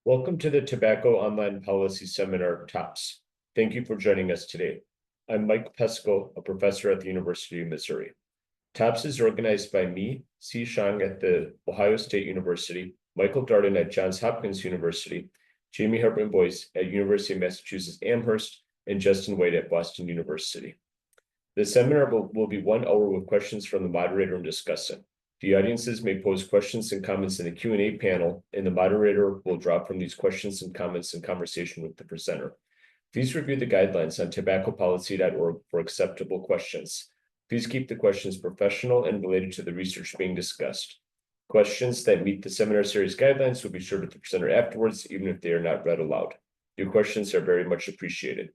Welcome to the Tobacco Online Policy Seminar TOPS. Thank you for joining us today. I'm Mike Pesco, a professor at the University of Missouri. TOPS is organized by me, C. Shang at the Ohio State University, Michael Darden at Johns Hopkins University, Jamie Hartman Boyce at University of Massachusetts Amherst, and Justin White at Boston University. The seminar will be 1 hour with questions from the moderator and discussant. The audiences may pose questions and comments in the Q&A panel, and the moderator will draw from these questions and comments in conversation with the presenter. Please review the guidelines on tobaccopolicy.org for acceptable questions. Please keep the questions professional and related to the research being discussed. Questions that meet the seminar series guidelines will be shared with the presenter afterwards, even if they are not read aloud. Your questions are very much appreciated.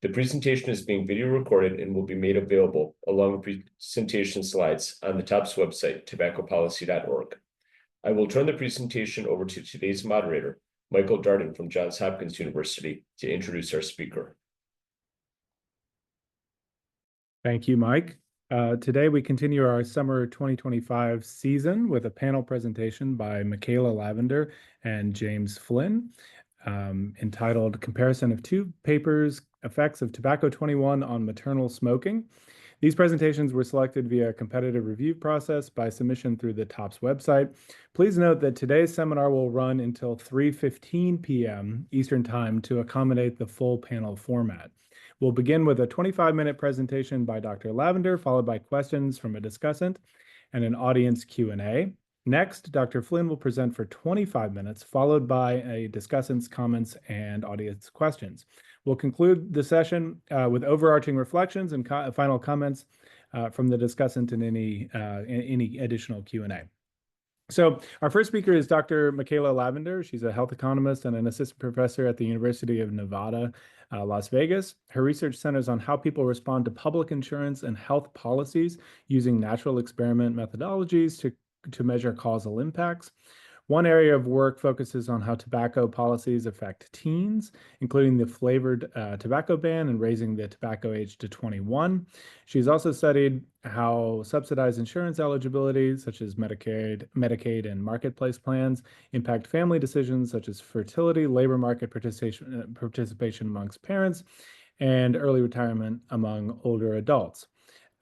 The presentation is being video recorded and will be made available along with presentation slides on the TOPS website, tobaccopolicy.org. I will turn the presentation over to today's moderator, Michael Darden from Johns Hopkins University, to introduce our speaker. Thank you, Mike. Today we continue our summer 2025 season with a panel presentation by Makayla Lavender and James Flynn entitled Comparison of Two Papers, Effects of Tobacco 21 on Maternal Smoking. These presentations were selected via a competitive review process by submission through the TOPS website. Please note that today's seminar will run until 3:15 p.m. Eastern Time to accommodate the full panel format. We'll begin with a 25-minute presentation by Dr. Lavender, followed by questions from a discussant and an audience Q&A. Next, Dr. Flynn will present for 25 minutes, followed by a discussant's comments and audience questions. We'll conclude the session with overarching reflections and final comments from the discussant and any additional Q&A. So our first speaker is Dr. Makayla Lavender. She's a health economist and an assistant professor at the University of Nevada, Las Vegas. Her research centers on how people respond to public insurance and health policies using natural experiment methodologies to measure causal impacts. One area of work focuses on how tobacco policies affect teens, including the flavored tobacco ban and raising the tobacco age to 21. She's also studied how subsidized insurance eligibility, such as Medicaid, and marketplace plans, impact family decisions such as fertility, labor market participation amongst parents, and early retirement among older adults.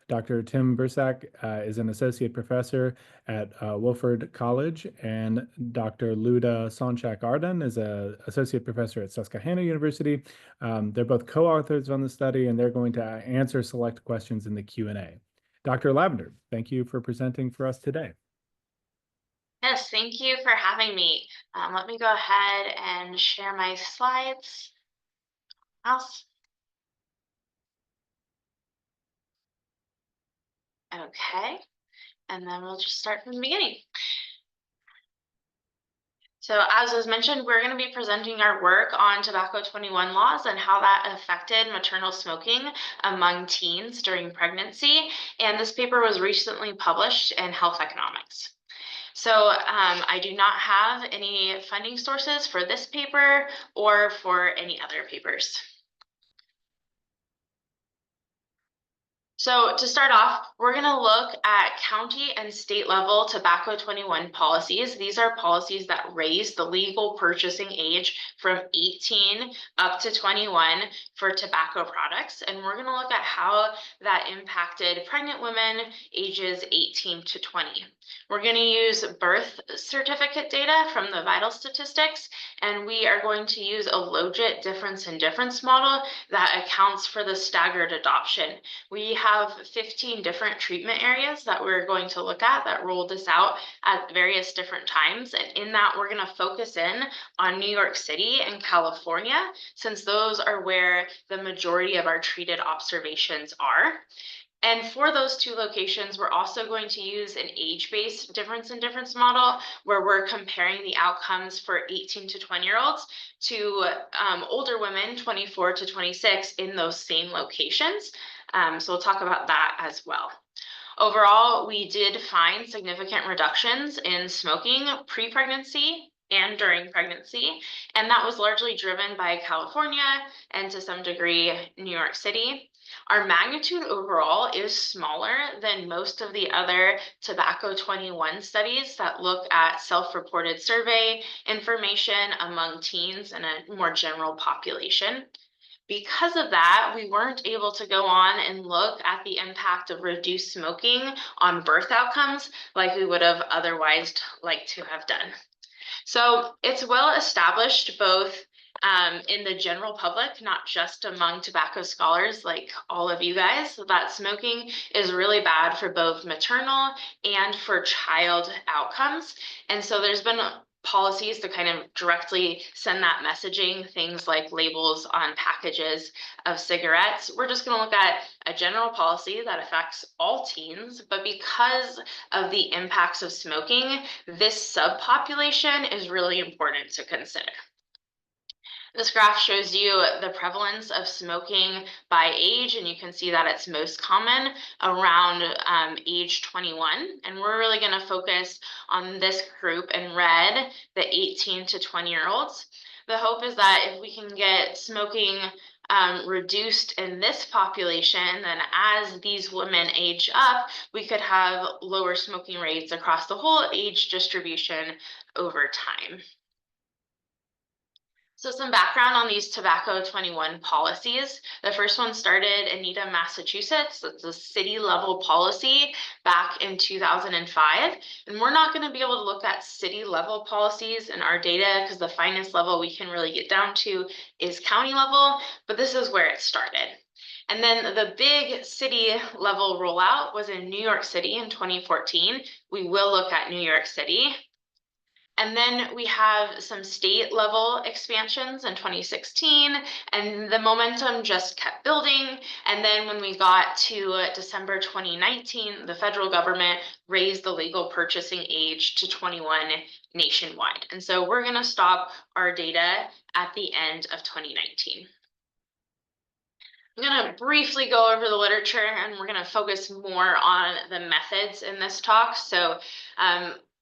Dr. Tim Bursak is an associate professor at Wofford College, and Dr. Luda Sonchak-Arden is an associate professor at Susquehanna University. They're both co-authors on the study, and they're going to answer select questions in the Q&A. Dr. Lavender, thank you for presenting for us today. Yes, thank you for having me. Let me go ahead and share my slides. Okay, and then we'll just start from the beginning. So as was mentioned, we're going to be presenting our work on tobacco 21 laws and how that affected maternal smoking among teens during pregnancy. And this paper was recently published in Health Economics. So I do not have any funding sources for this paper or for any other papers. So to start off, we're going to look at county and state level tobacco 21 policies. These are policies that raise the legal purchasing age from 18 up to 21 for tobacco products. And we're going to look at how that impacted pregnant women ages 18 to 20. We're going to use birth certificate data from the vital statistics, and we are going to use a logit difference in difference model that accounts for the staggered adoption. We have 15 different treatment areas that we're going to look at that rolled this out at various different times. And in that, we're going to focus in on New York City and California, since those are where the majority of our treated observations are. And for those two locations, we're also going to use an age-based difference in difference model where we're comparing the outcomes for 18 to 20-year-olds to older women, 24 to 26, in those same locations. So we'll talk about that as well. Overall, we did find significant reductions in smoking pre-pregnancy and during pregnancy, and that was largely driven by California and to some degree New York City. Our magnitude overall is smaller than most of the other Tobacco 21 studies that look at self-reported survey information among teens and a more general population. Because of that, we weren't able to go on and look at the impact of reduced smoking on birth outcomes like we would have otherwise liked to have done. So it's well established both in the general public, not just among tobacco scholars like all of you guys, that smoking is really bad for both maternal and for child outcomes. And so there's been policies to kind of directly send that messaging, things like labels on packages of cigarettes. We're just going to look at a general policy that affects all teens, but because of the impacts of smoking, this subpopulation is really important to consider. This graph shows you the prevalence of smoking by age, and you can see that it's most common around age 21. And we're really going to focus on this group in red, the 18 to 20-year-olds. The hope is that if we can get smoking reduced in this population, then as these women age up, we could have lower smoking rates across the whole age distribution over time. So some background on these Tobacco 21 policies. The first one started in Needham, Massachusetts. It's a city level policy back in 2005. And we're not going to be able to look at city level policies in our data because the finest level we can really get down to is county level, but this is where it started. And then the big city level rollout was in New York City in 2014. We will look at New York City. And then we have some state level expansions in 2016, and the momentum just kept building. And then when we got to December 2019, the federal government raised the legal purchasing age to 21 nationwide. And so we're going to stop our data at the end of 2019. I'm going to briefly go over the literature, and we're going to focus more on the methods in this talk. So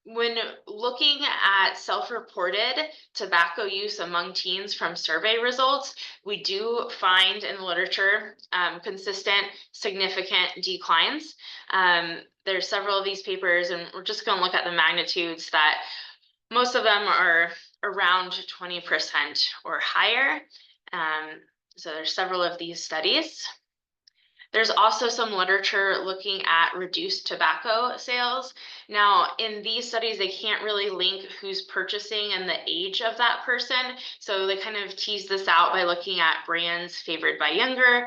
when looking at self-reported tobacco use among teens from survey results, we do find in the literature consistent, significant declines. There's several of these papers, and we're just going to look at the magnitudes that most of them are around 20% or higher. So there's several of these studies. There's also some literature looking at reduced tobacco sales. Now, in these studies, they can't really link who's purchasing and the age of that person. So they kind of tease this out by looking at brands favored by younger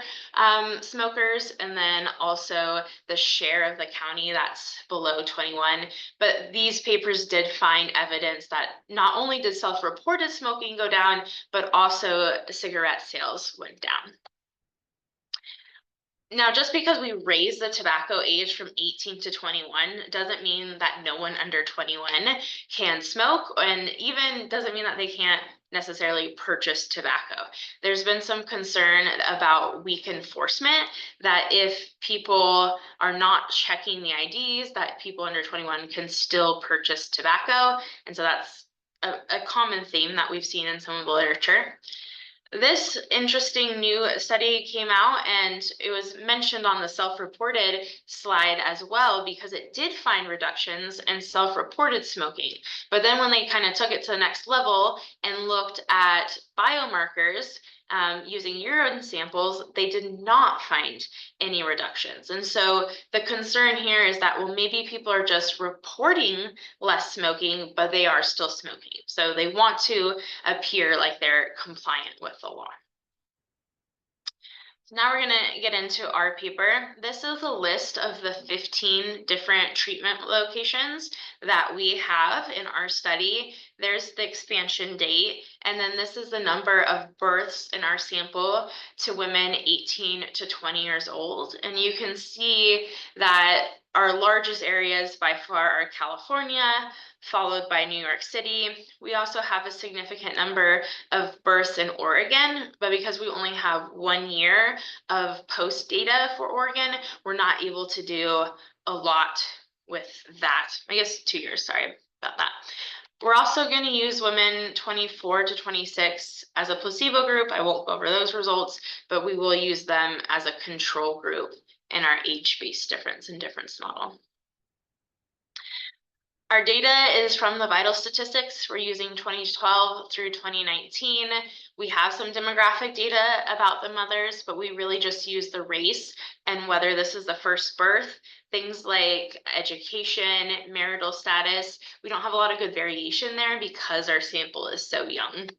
smokers, and then also the share of the county that's below 21. But these papers did find evidence that not only did self-reported smoking go down, but also cigarette sales went down. Now, just because we raise the tobacco age from 18 to 21 doesn't mean that no one under 21 can smoke, and even doesn't mean that they can't necessarily purchase tobacco. There's been some concern about weak enforcement, that if people are not checking the IDs, that people under 21 can still purchase tobacco. And so that's a common theme that we've seen in some of the literature. This interesting new study came out, and it was mentioned on the self-reported slide as well, because it did find reductions in self-reported smoking. But then when they kind of took it to the next level and looked at biomarkers using urine samples, they did not find any reductions. And so the concern here is that, well, maybe people are just reporting less smoking, but they are still smoking. So they want to appear like they're compliant with the law. So now we're going to get into our paper. This is a list of the 15 different treatment locations that we have in our study. There's the expansion date, and then this is the number of births in our sample to women 18 to 20 years old. And you can see that our largest areas by far are California, followed by New York City. We also have a significant number of births in Oregon, but because we only have 1 year of post data for Oregon, we're not able to do a lot with that. I guess 2 years, sorry about that. We're also going to use women 24 to 26 as a placebo group. I won't go over those results, but we will use them as a control group in our age-based difference in difference model. Our data is from the vital statistics. We're using 2012 through 2019. We have some demographic data about the mothers, but we really just use the race and whether this is the first birth, things like education, marital status. We don't have a lot of good variation there because our sample is so young.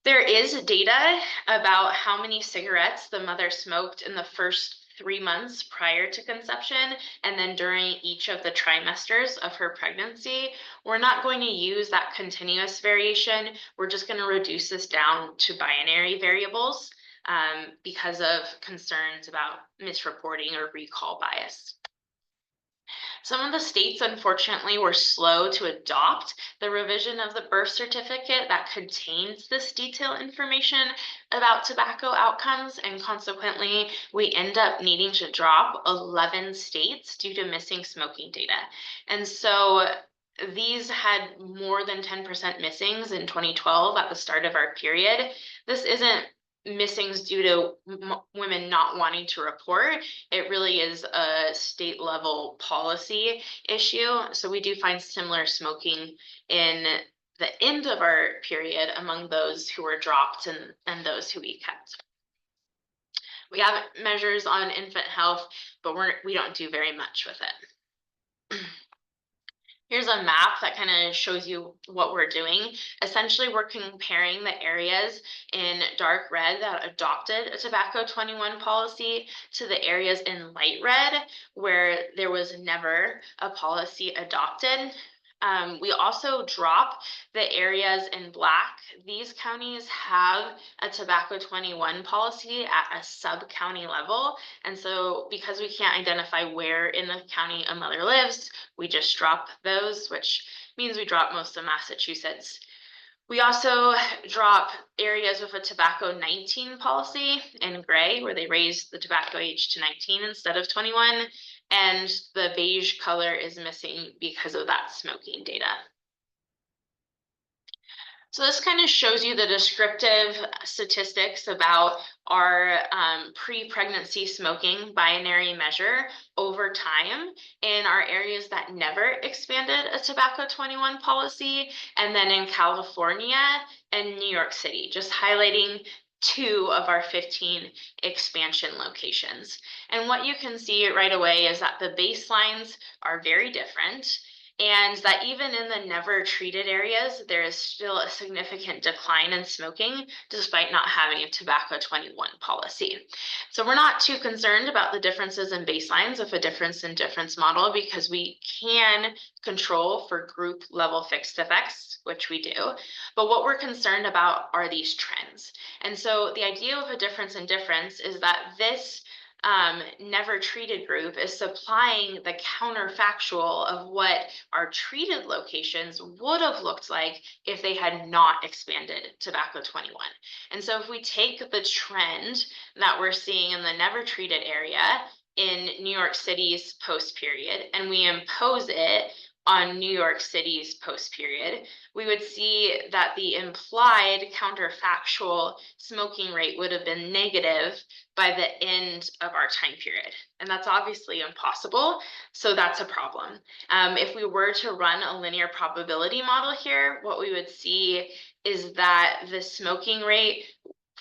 There is data about how many cigarettes the mother smoked in the first 3 months prior to conception and then during each of the trimesters of her pregnancy. We're not going to use that continuous variation. We're just going to reduce this down to binary variables because of concerns about misreporting or recall bias. Some of the states, unfortunately, were slow to adopt the revision of the birth certificate that contains this detailed information about tobacco outcomes, and consequently, we end up needing to drop 11 states due to missing smoking data. And so these had more than 10% missings in 2012 at the start of our period. This isn't missings due to women not wanting to report. It really is a state level policy issue. So we do find similar smoking in the end of our period among those who were dropped and those who we kept. We have measures on infant health, but we don't do very much with it. Here's a map that kind of shows you what we're doing. Essentially, we're comparing the areas in dark red that adopted a tobacco 21 policy to the areas in light red where there was never a policy adopted. We also drop the areas in black. These counties have a tobacco 21 policy at a sub-county level. And so because we can't identify where in the county a mother lives, we just drop those, which means we drop most of Massachusetts. We also drop areas with a tobacco 19 policy in gray, where they raised the tobacco age to 19 instead of 21. And the beige color is missing because of that smoking data. So this kind of shows you the descriptive statistics about our pre-pregnancy smoking binary measure over time in our areas that never expanded a tobacco 21 policy, and then in California and New York City, just highlighting 2 of our 15 expansion locations. And what you can see right away is that the baselines are very different, and that even in the never treated areas, there is still a significant decline in smoking despite not having a tobacco 21 policy. So we're not too concerned about the differences in baselines of a difference in difference model because we can control for group level fixed effects, which we do. But what we're concerned about are these trends. And so the idea of a difference in difference is that this never treated group is supplying the counterfactual of what our treated locations would have looked like if they had not expanded tobacco 21. And so if we take the trend that we're seeing in the never treated area in New York City's post period and we impose it on New York City's post period, we would see that the implied counterfactual smoking rate would have been negative by the end of our time period. And that's obviously impossible, so that's a problem. If we were to run a linear probability model here, what we would see is that the smoking rate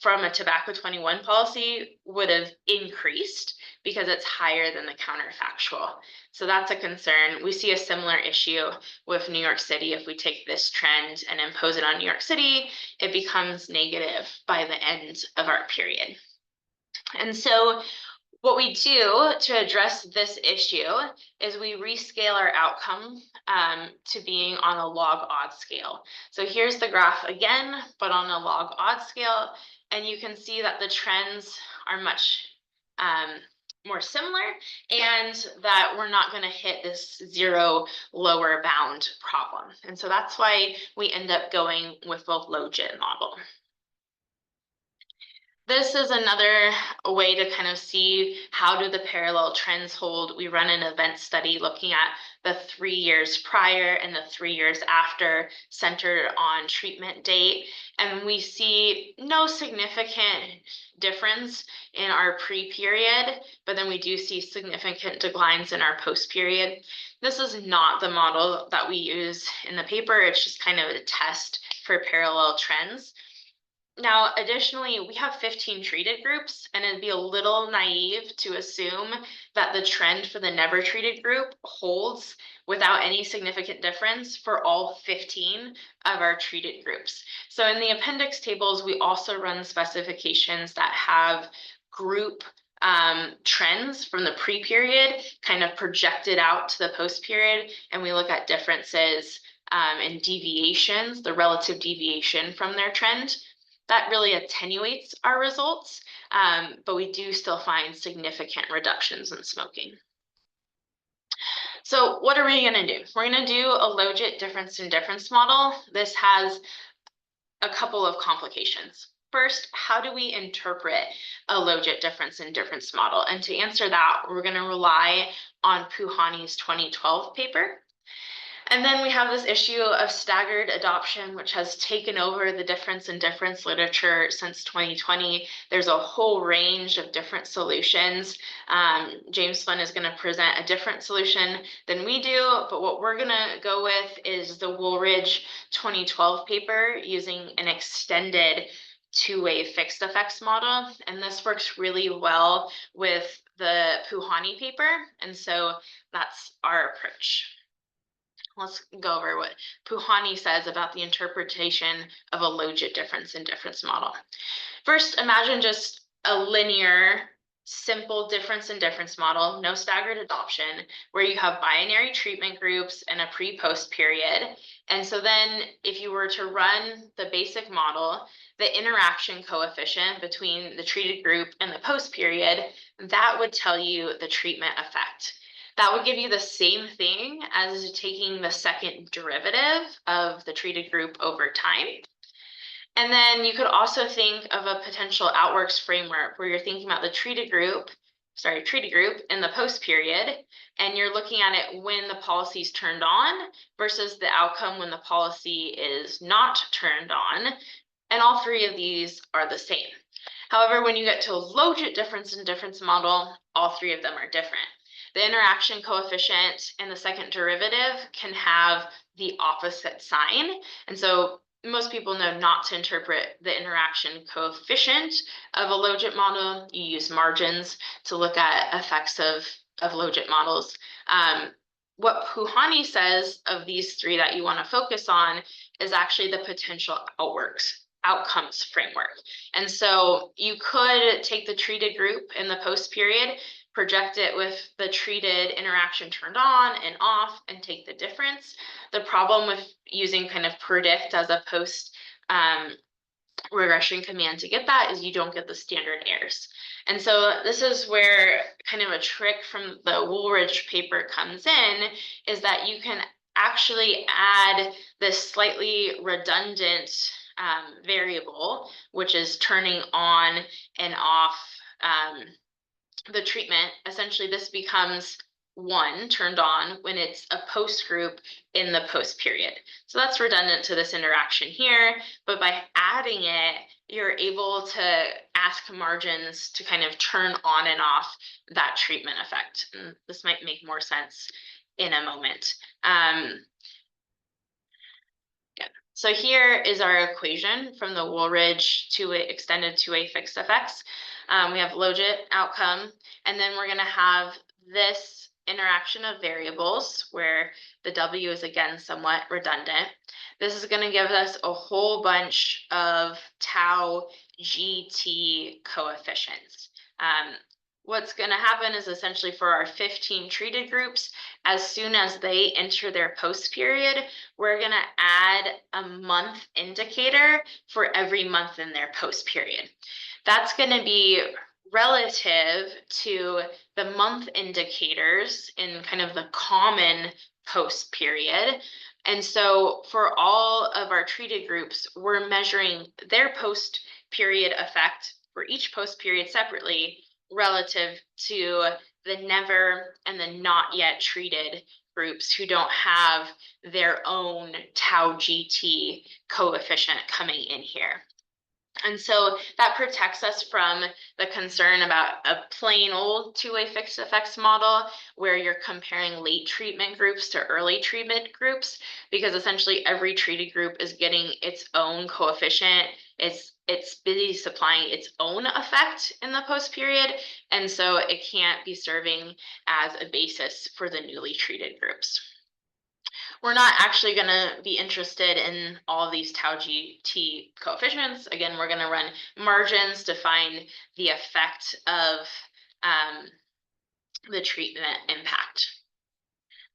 from a tobacco 21 policy would have increased because it's higher than the counterfactual. So that's a concern. We see a similar issue with New York City. If we take this trend and impose it on New York City, it becomes negative by the end of our period. And so what we do to address this issue is we rescale our outcome to being on a log odd scale. So here's the graph again, but on a log odd scale, and you can see that the trends are much more similar and that we're not going to hit this 0 lower bound problem. And so that's why we end up going with the low-GIT model. This is another way to kind of see how do the parallel trends hold. We run an event study looking at the 3 years prior and the 3 years after, centered on treatment date. And we see no significant difference in our pre-period, but then we do see significant declines in our post-period. This is not the model that we use in the paper. It's just kind of a test for parallel trends. Now, additionally, we have 15 treated groups, and it'd be a little naive to assume that the trend for the never treated group holds without any significant difference for all 15 of our treated groups. So in the appendix tables, we also run specifications that have group trends from the pre-period kind of projected out to the post-period, and we look at differences and deviations, the relative deviation from their trend. That really attenuates our results, but we do still find significant reductions in smoking. So what are we going to do? We're going to do a logit difference in difference model. This has a couple of complications. First, how do we interpret a logit difference in difference model? And to answer that, we're going to rely on Puhani's 2012 paper. And then we have this issue of staggered adoption, which has taken over the difference in difference literature since 2020. There's a whole range of different solutions. James Flynn is going to present a different solution than we do, but what we're going to go with is the Woolridge 2012 paper using an extended two-way fixed effects model. And this works really well with the Puhani paper. And so that's our approach. Let's go over what Puhani says about the interpretation of a logit difference in difference model. First, imagine just a linear, simple difference in difference model, no staggered adoption, where you have binary treatment groups and a pre-post period. And so then if you were to run the basic model, the interaction coefficient between the treated group and the post period, that would tell you the treatment effect. That would give you the same thing as taking the second derivative of the treated group over time. And then you could also think of a potential outworks framework where you're thinking about the treated group in the post period, and you're looking at it when the policy is turned on versus the outcome when the policy is not turned on. And all three of these are the same. However, when you get to a logit difference in difference model, all three of them are different. The interaction coefficient and the second derivative can have the opposite sign. And so most people know not to interpret the interaction coefficient of a logit model. You use margins to look at effects of logit models. What Puhani says of these three that you want to focus on is actually the potential outcomes framework. And so you could take the treated group in the post period, project it with the treated interaction turned on and off, and take the difference. The problem with using kind of predict as a post regression command to get that is you don't get the standard errors. And so this is where kind of a trick from the Woolridge paper comes in, is that you can actually add this slightly redundant variable, which is turning on and off the treatment. Essentially, this becomes 1 turned on when it's a post group in the post period. So that's redundant to this interaction here, but by adding it, you're able to ask margins to kind of turn on and off that treatment effect. And this might make more sense in a moment. So here is our equation from the Woolridge extended two-way fixed effects. We have logit outcome, and then we're going to have this interaction of variables where the W is again somewhat redundant. This is going to give us a whole bunch of tau GT coefficients. What's going to happen is essentially for our 15 treated groups, as soon as they enter their post period, we're going to add a month indicator for every month in their post period. That's going to be relative to the month indicators in kind of the common post period. And so for all of our treated groups, we're measuring their post period effect for each post period separately relative to the never and the not yet treated groups who don't have their own tau GT coefficient coming in here. And so that protects us from the concern about a plain old two-way fixed effects model where you're comparing late treatment groups to early treatment groups, because essentially every treated group is getting its own coefficient. It's busy supplying its own effect in the post period, and so it can't be serving as a basis for the newly treated groups. We're not actually going to be interested in all of these tau GT coefficients. Again, we're going to run margins to find the effect of the treatment impact.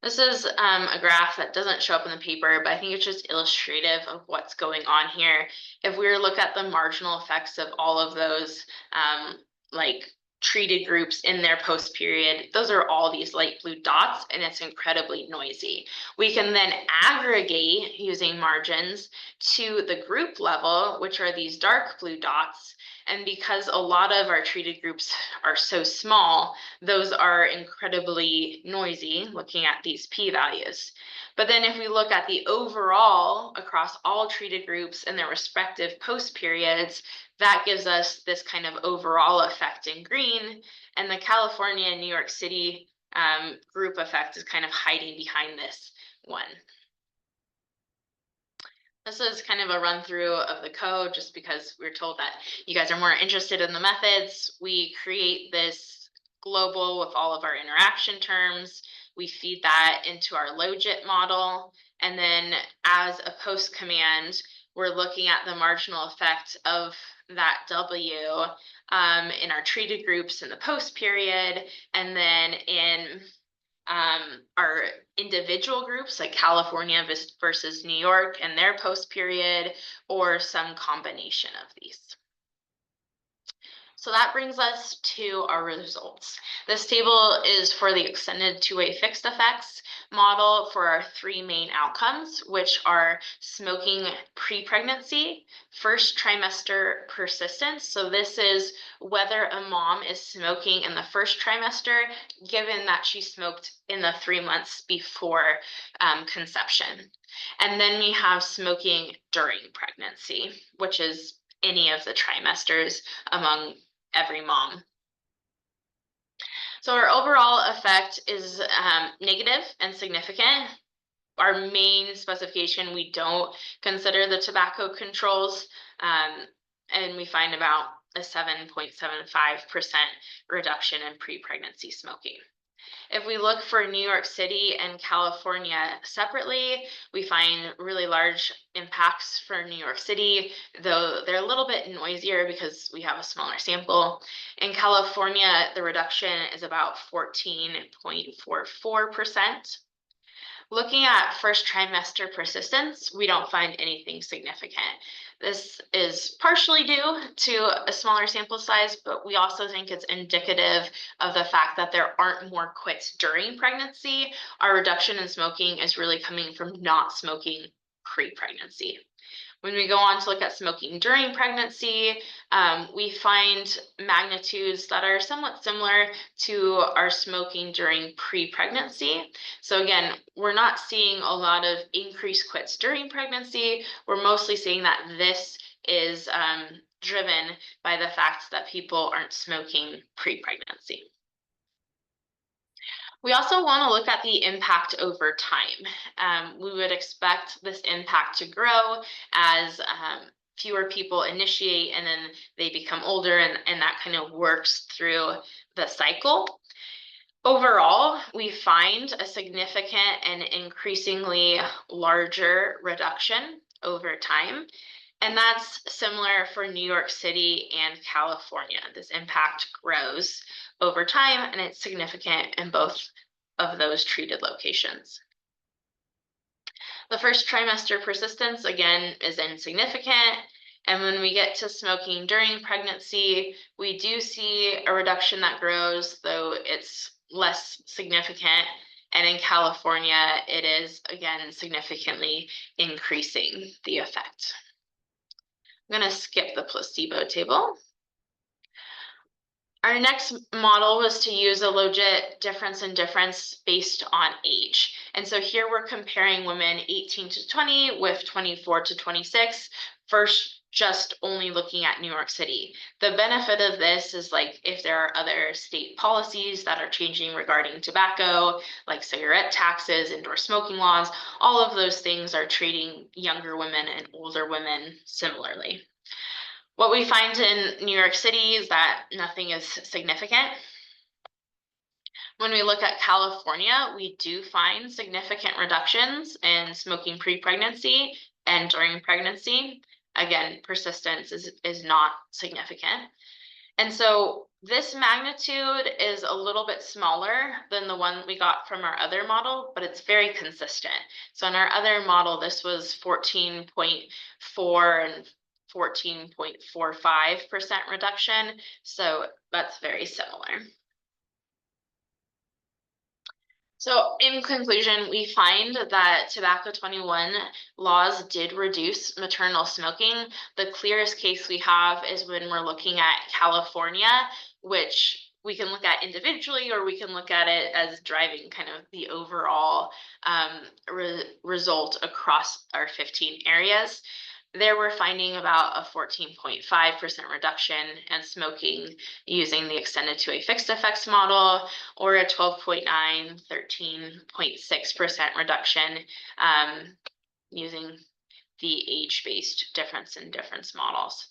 This is a graph that doesn't show up in the paper, but I think it's just illustrative of what's going on here. If we were to look at the marginal effects of all of those like treated groups in their post period, those are all these light blue dots, and it's incredibly noisy. We can then aggregate using margins to the group level, which are these dark blue dots. And because a lot of our treated groups are so small, those are incredibly noisy looking at these p-values. But then if we look at the overall across all treated groups and their respective post periods, that gives us this kind of overall effect in green, and the California and New York City group effect is kind of hiding behind this one. This is kind of a run through of the code, just because we're told that you guys are more interested in the methods. We create this global with all of our interaction terms. We feed that into our logit model. And then as a post command, we're looking at the marginal effect of that W in our treated groups in the post period, and then in our individual groups like California versus New York and their post period, or some combination of these. So that brings us to our results. This table is for the extended two-way fixed effects model for our three main outcomes, which are smoking pre-pregnancy, first trimester persistence. So this is whether a mom is smoking in the first trimester, given that she smoked in the 3 months before conception. And then we have smoking during pregnancy, which is any of the trimesters among every mom. So our overall effect is negative and significant. Our main specification, we don't consider the tobacco controls, and we find about a 7.75% reduction in pre-pregnancy smoking. If we look for New York City and California separately, we find really large impacts for New York City, though they're a little bit noisier because we have a smaller sample. In California, the reduction is about 14.44%. Looking at first trimester persistence, we don't find anything significant. This is partially due to a smaller sample size, but we also think it's indicative of the fact that there aren't more quits during pregnancy. Our reduction in smoking is really coming from not smoking pre-pregnancy. When we go on to look at smoking during pregnancy, we find magnitudes that are somewhat similar to our smoking during pre-pregnancy. So again, we're not seeing a lot of increased quits during pregnancy. We're mostly seeing that this is driven by the fact that people aren't smoking pre-pregnancy. We also want to look at the impact over time. We would expect this impact to grow as fewer people initiate, and then they become older, and that kind of works through the cycle. Overall, we find a significant and increasingly larger reduction over time. And that's similar for New York City and California. This impact grows over time, and it's significant in both of those treated locations. The first trimester persistence, again, is insignificant. And when we get to smoking during pregnancy, we do see a reduction that grows, though it's less significant. And in California, it is, again, significantly increasing the effect. I'm going to skip the placebo table. Our next model was to use a logit difference in difference based on age. And so here we're comparing women 18 to 20 with 24 to 26, first just only looking at New York City. The benefit of this is like if there are other state policies that are changing regarding tobacco, like cigarette taxes, indoor smoking laws, all of those things are treating younger women and older women similarly. What we find in New York City is that nothing is significant. When we look at California, we do find significant reductions in smoking pre-pregnancy and during pregnancy. Again, persistence is not significant. And so this magnitude is a little bit smaller than the one we got from our other model, but it's very consistent. So in our other model, this was 14.4 and 14.45% reduction. So that's very similar. So in conclusion, we find that Tobacco 21 laws did reduce maternal smoking. The clearest case we have is when we're looking at California, which we can look at individually, or we can look at it as driving kind of the overall result across our 15 areas. There we're finding about a 14.5% reduction in smoking using the extended to a fixed effects model, or a 12.9, 13.6% reduction using the age-based difference in difference models.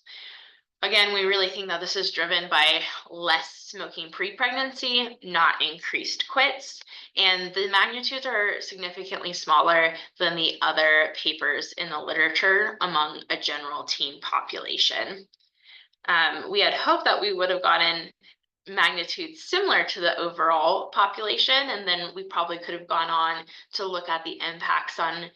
Again, we really think that this is driven by less smoking pre-pregnancy, not increased quits, and the magnitudes are significantly smaller than the other papers in the literature among a general teen population. We had hoped that we would have gotten magnitudes similar to the overall population, and then we probably could have gone on to look at the impacts on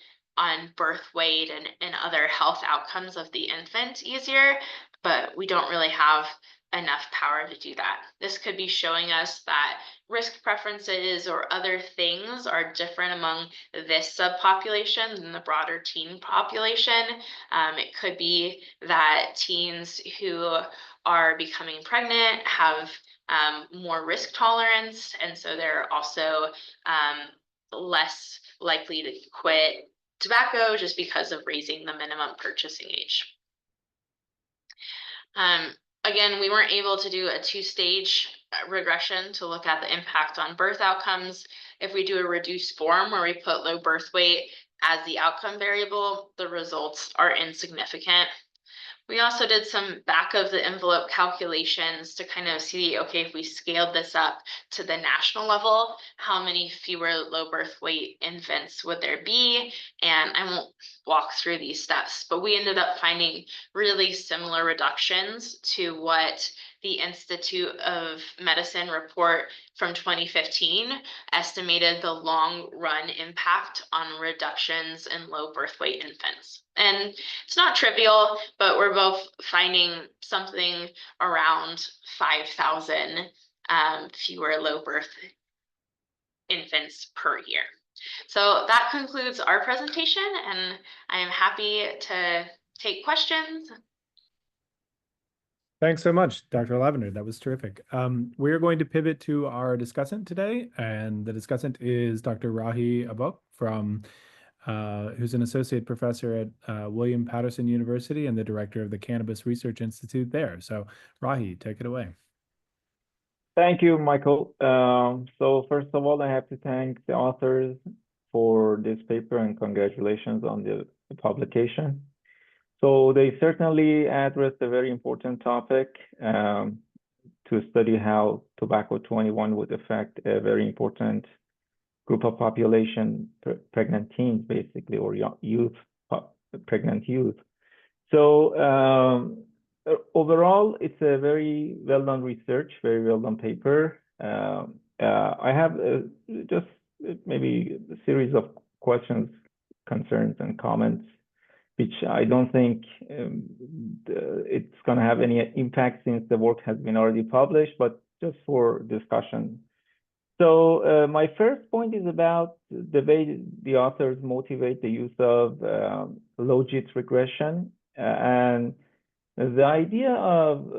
birth weight and other health outcomes of the infant easier, but we don't really have enough power to do that. This could be showing us that risk preferences or other things are different among this subpopulation than the broader teen population. It could be that teens who are becoming pregnant have more risk tolerance, and so they're also less likely to quit tobacco just because of raising the minimum purchasing age. Again, we weren't able to do a two-stage regression to look at the impact on birth outcomes. If we do a reduced form where we put low birth weight as the outcome variable, the results are insignificant. We also did some back of the envelope calculations to kind of see, okay, if we scaled this up to the national level, how many fewer low birth weight infants would there be? And I won't walk through these steps, but we ended up finding really similar reductions to what the Institute of Medicine report from 2015 estimated the long run impact on reductions in low birth weight infants. And it's not trivial, but we're both finding something around 5,000 fewer low birth infants per year. So that concludes our presentation, and I am happy to take questions. Thanks so much, Dr. Lavender. That was terrific. We're going to pivot to our discussant today, and the discussant is Dr. Rahi Abok from who's an associate professor at William Patterson University and the director of the Cannabis Research Institute there. So Rahi, take it away. Thank you, Michael. So first of all, I have to thank the authors for this paper and congratulations on the publication. So they certainly addressed a very important topic to study how Tobacco 21 would affect a very important group of population, pregnant teens, basically, or youth, pregnant youth. So overall, it's a very well-done research, very well-done paper. I have just maybe a series of questions, concerns, and comments, which I don't think it's going to have any impact since the work has been already published, but just for discussion. So my first point is about the way the authors motivate the use of logit regression. And the idea of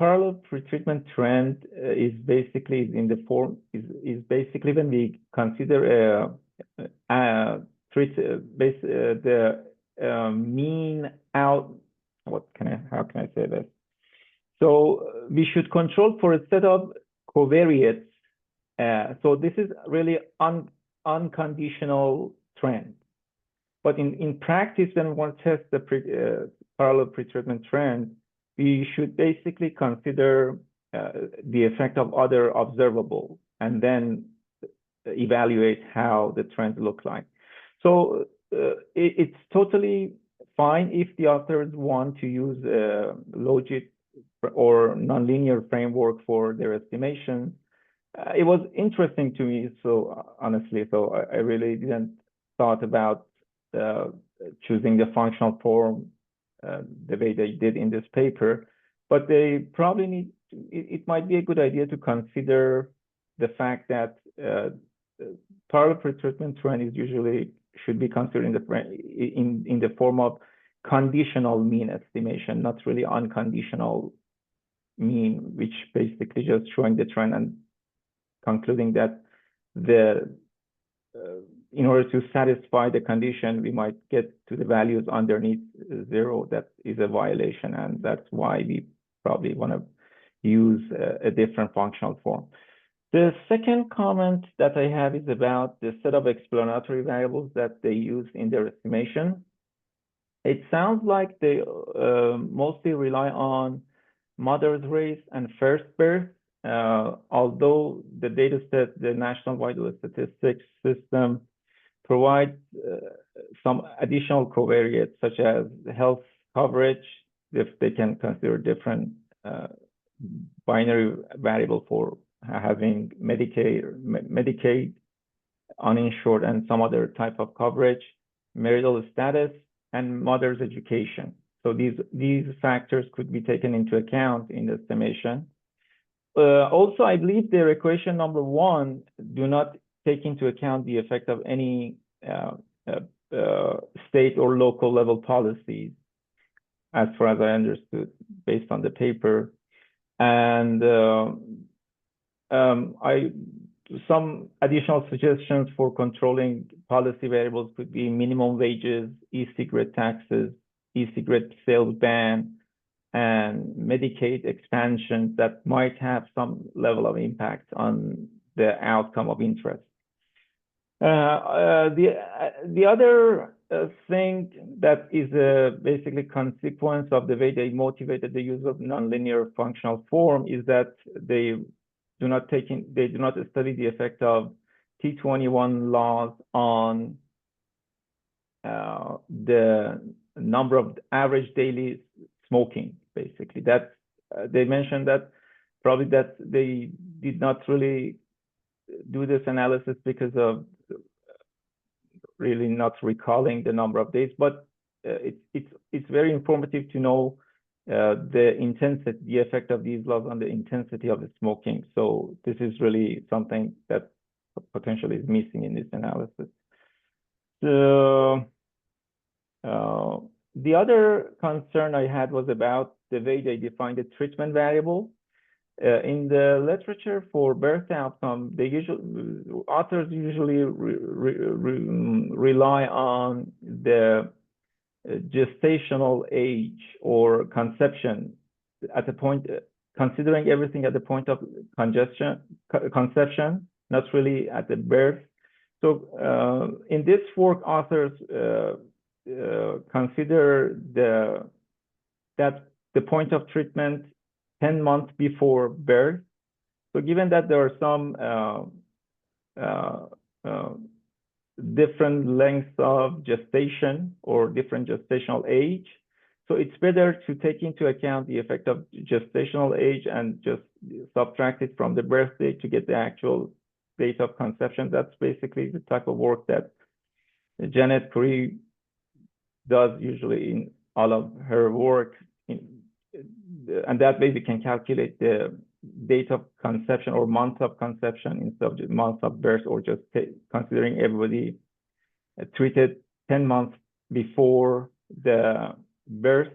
parallel pretreatment trend is basically in the form is basically when we consider the mean out. How can I say this? So we should control for a set of covariates. So this is really unconditional trend. But in practice, when we want to test the parallel pretreatment trend, we should basically consider the effect of other observables and then evaluate how the trends look like. So it's totally fine if the authors want to use logit or nonlinear framework for their estimation. It was interesting to me, so honestly, so I really didn't thought about choosing the functional form the way they did in this paper, but they probably need, it might be a good idea to consider the fact that parallel pretreatment trend is usually should be considered in the form of conditional mean estimation, not really unconditional mean, which basically just showing the trend and concluding that in order to satisfy the condition, we might get to the values underneath 0. That is a violation, and that's why we probably want to use a different functional form. The second comment that I have is about the set of explanatory variables that they use in their estimation. It sounds like they mostly rely on mother's race and first birth, although the data set, the National Vital Statistics System, provides some additional covariates such as health coverage, if they can consider different binary variable for having Medicaid, uninsured, and some other type of coverage, marital status, and mother's education. So these factors could be taken into account in the estimation. Also, I believe their equation number 1 do not take into account the effect of any state or local level policies, as far as I understood, based on the paper. And some additional suggestions for controlling policy variables could be minimum wages, e-cigarette taxes, e-cigarette sales ban, and Medicaid expansions that might have some level of impact on the outcome of interest. The other thing that is basically consequence of the way they motivated the use of nonlinear functional form is that they do not study the effect of T21 laws on the number of average daily smoking. Basically, that they mentioned that probably that they did not really do this analysis because of really not recalling the number of days, but it's very informative to know the effect of these laws on the intensity of the smoking. So this is really something that potentially is missing in this analysis. So the other concern I had was about the way they define the treatment variable. In the literature for birth outcome, authors usually rely on the gestational age or conception at the point, considering everything at the point of conception, not really at the birth. So in this work, authors consider that the point of treatment 10 months before birth. So given that there are some different lengths of gestation or different gestational age, so it's better to take into account the effect of gestational age and just subtract it from the birth date to get the actual date of conception. That's basically the type of work that Janet Curry does usually in all of her work. And that way we can calculate the date of conception or month of conception instead of month of birth, or just considering everybody treated 10 months before the birth.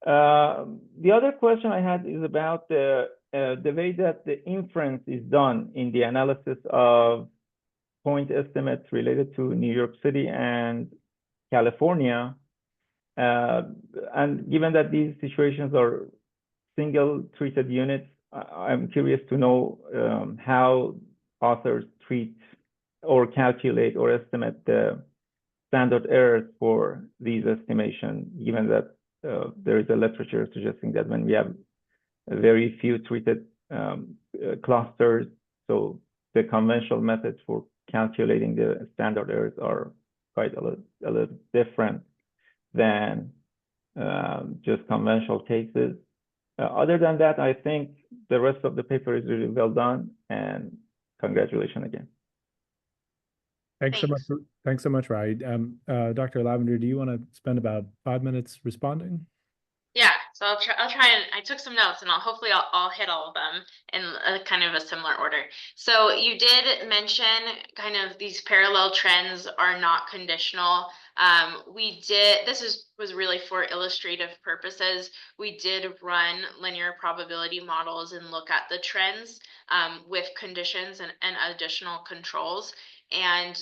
The other question I had is about the way that the inference is done in the analysis of point estimates related to New York City and California. And given that these situations are single treated units, I'm curious to know how authors treat or calculate or estimate the standard errors for these estimations, given that there is a literature suggesting that when we have very few treated clusters, so the conventional methods for calculating the standard errors are quite a little different than just conventional cases. Other than that, I think the rest of the paper is really well done, and congratulations again. Thanks so much. Thanks so much, Rai. Dr. Lavender, do you want to spend about 5 minutes responding? Yeah, so I'll try and I took some notes, and hopefully I'll hit all of them in a kind of a similar order. So you did mention kind of these parallel trends are not conditional. This was really for illustrative purposes. We did run linear probability models and look at the trends with conditions and additional controls, and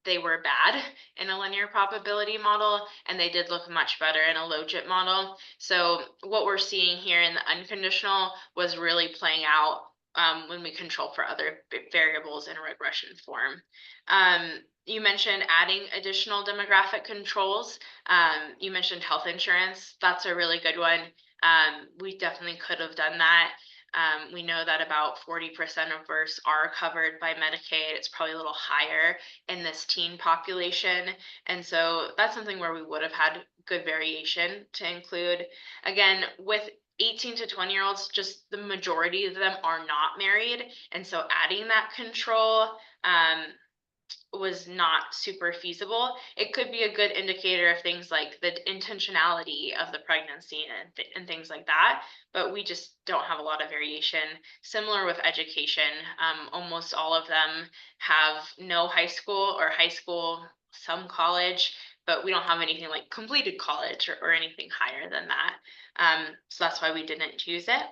they were bad in a linear probability model, and they did look much better in a logit model. So what we're seeing here in the unconditional was really playing out when we control for other variables in a regression form. You mentioned adding additional demographic controls. You mentioned health insurance. That's a really good one. We definitely could have done that. We know that about 40% of births are covered by Medicaid. It's probably a little higher in this teen population. And so that's something where we would have had good variation to include. Again, with 18 to 20-year-olds, just the majority of them are not married. And so adding that control was not super feasible. It could be a good indicator of things like the intentionality of the pregnancy and things like that, but we just don't have a lot of variation. Similar with education, almost all of them have no high school or high school, some college, but we don't have anything like completed college or anything higher than that. So that's why we didn't use it.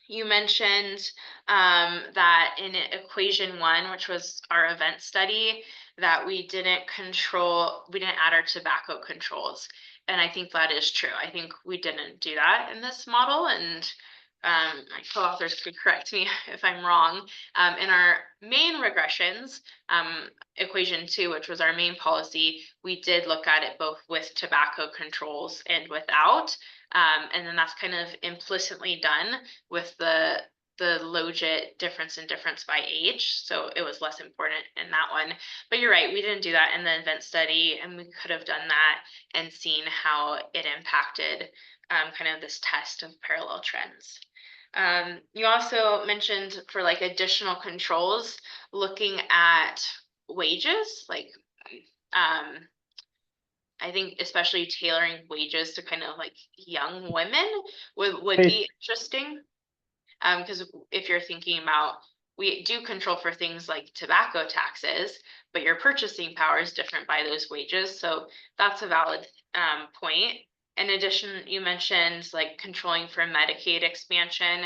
You mentioned that in equation 1, which was our event study, that we didn't add our tobacco controls. And I think that is true. I think we didn't do that in this model, and my co-authors could correct me if I'm wrong. In our main regressions, equation 2, which was our main policy, we did look at it both with tobacco controls and without. And then that's kind of implicitly done with the logit difference by age. So it was less important in that one. But you're right, we didn't do that in the event study, and we could have done that and seen how it impacted kind of this test of parallel trends. You also mentioned for like additional controls, looking at wages, like I think especially tailoring wages to kind of like young women would be interesting. Because if you're thinking about, we do control for things like tobacco taxes, but your purchasing power is different by those wages. So that's a valid point. In addition, you mentioned like controlling for Medicaid expansion.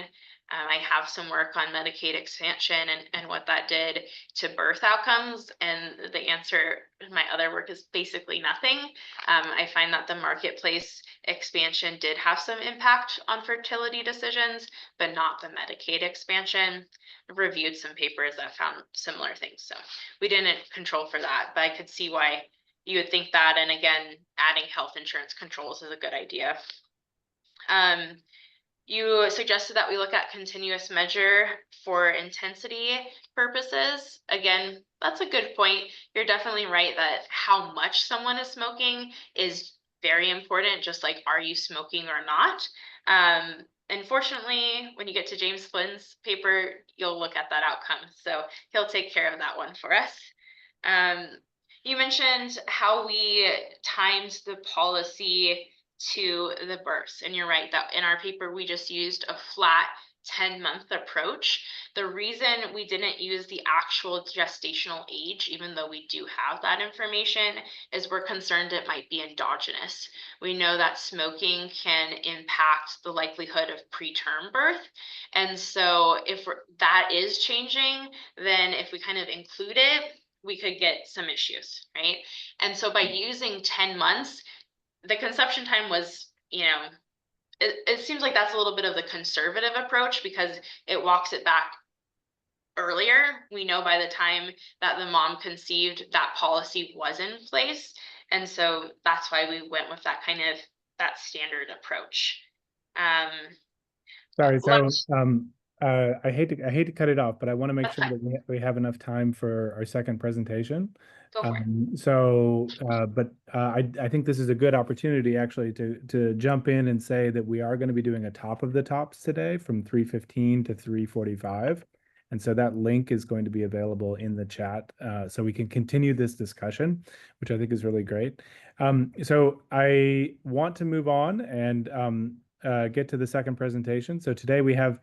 I have some work on Medicaid expansion and what that did to birth outcomes. And the answer in my other work is basically nothing. I find that the marketplace expansion did have some impact on fertility decisions, but not the Medicaid expansion. I've reviewed some papers that found similar things. So we didn't control for that, but I could see why you would think that. And again, adding health insurance controls is a good idea. You suggested that we look at continuous measure for intensity purposes. Again, that's a good point. You're definitely right that how much someone is smoking is very important, just like are you smoking or not. Unfortunately, when you get to James Flynn's paper, you'll look at that outcome. So he'll take care of that one for us. You mentioned how we timed the policy to the births, and you're right that in our paper we just used a flat 10-month approach. The reason we didn't use the actual gestational age, even though we do have that information, is we're concerned it might be endogenous. We know that smoking can impact the likelihood of preterm birth. And so if that is changing, then if we kind of include it, we could get some issues, right? And so by using 10 months, the conception time was, it seems like that's a little bit of the conservative approach because it walks it back earlier. We know by the time that the mom conceived, that policy was in place. And so that's why we went with that standard approach. Sorry, so Let's I hate to cut it off, but I want to make That's sure fine. that we have enough time for our second presentation. Go for it. I think this is a good opportunity actually to jump in and say that we are going to be doing a top of the tops today from 3:15 to 3:45. And so that link is going to be available in the chat, so we can continue this discussion, which I think is really great. So I want to move on and get to the second presentation. So today we have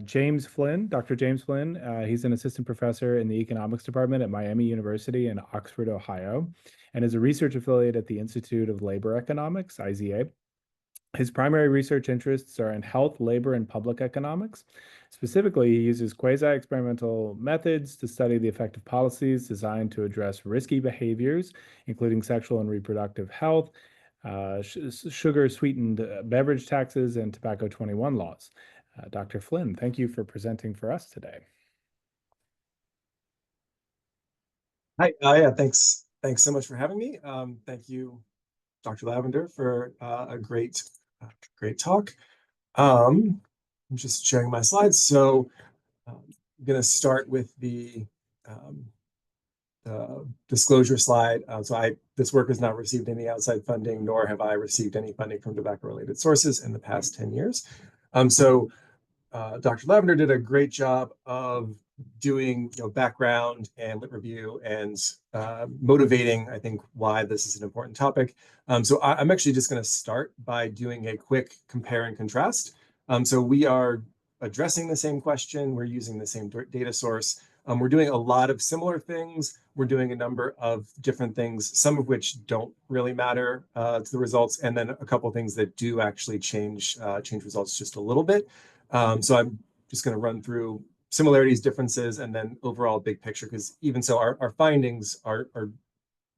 James Flynn, Dr. James Flynn. He's an assistant professor in the economics department at Miami University in Oxford, Ohio, and is a research affiliate at the Institute of Labor Economics, IZA. His primary research interests are in health, labor, and public economics. Specifically, he uses quasi-experimental methods to study the effect of policies designed to address risky behaviors, including sexual and reproductive health, sugar-sweetened beverage taxes, and tobacco 21 laws. Dr. Flynn, thank you for presenting for us today. Hi, yeah, thanks so much for having me. Thank you, Dr. Lavender, for a great talk. I'm just sharing my slides. So I'm going to start with the disclosure slide. This work has not received any outside funding, nor have I received any funding from tobacco-related sources in the past 10 years. Dr. Lavender did a great job of doing background and lit review and motivating, I think, why this is an important topic. So I'm actually just going to start by doing a quick compare and contrast. So we are addressing the same question. We're using the same data source. We're doing a lot of similar things. We're doing a number of different things, some of which don't really matter to the results, and then a couple of things that do actually change results just a little bit. So I'm just going to run through similarities, differences, and then overall big picture, because even so, our findings are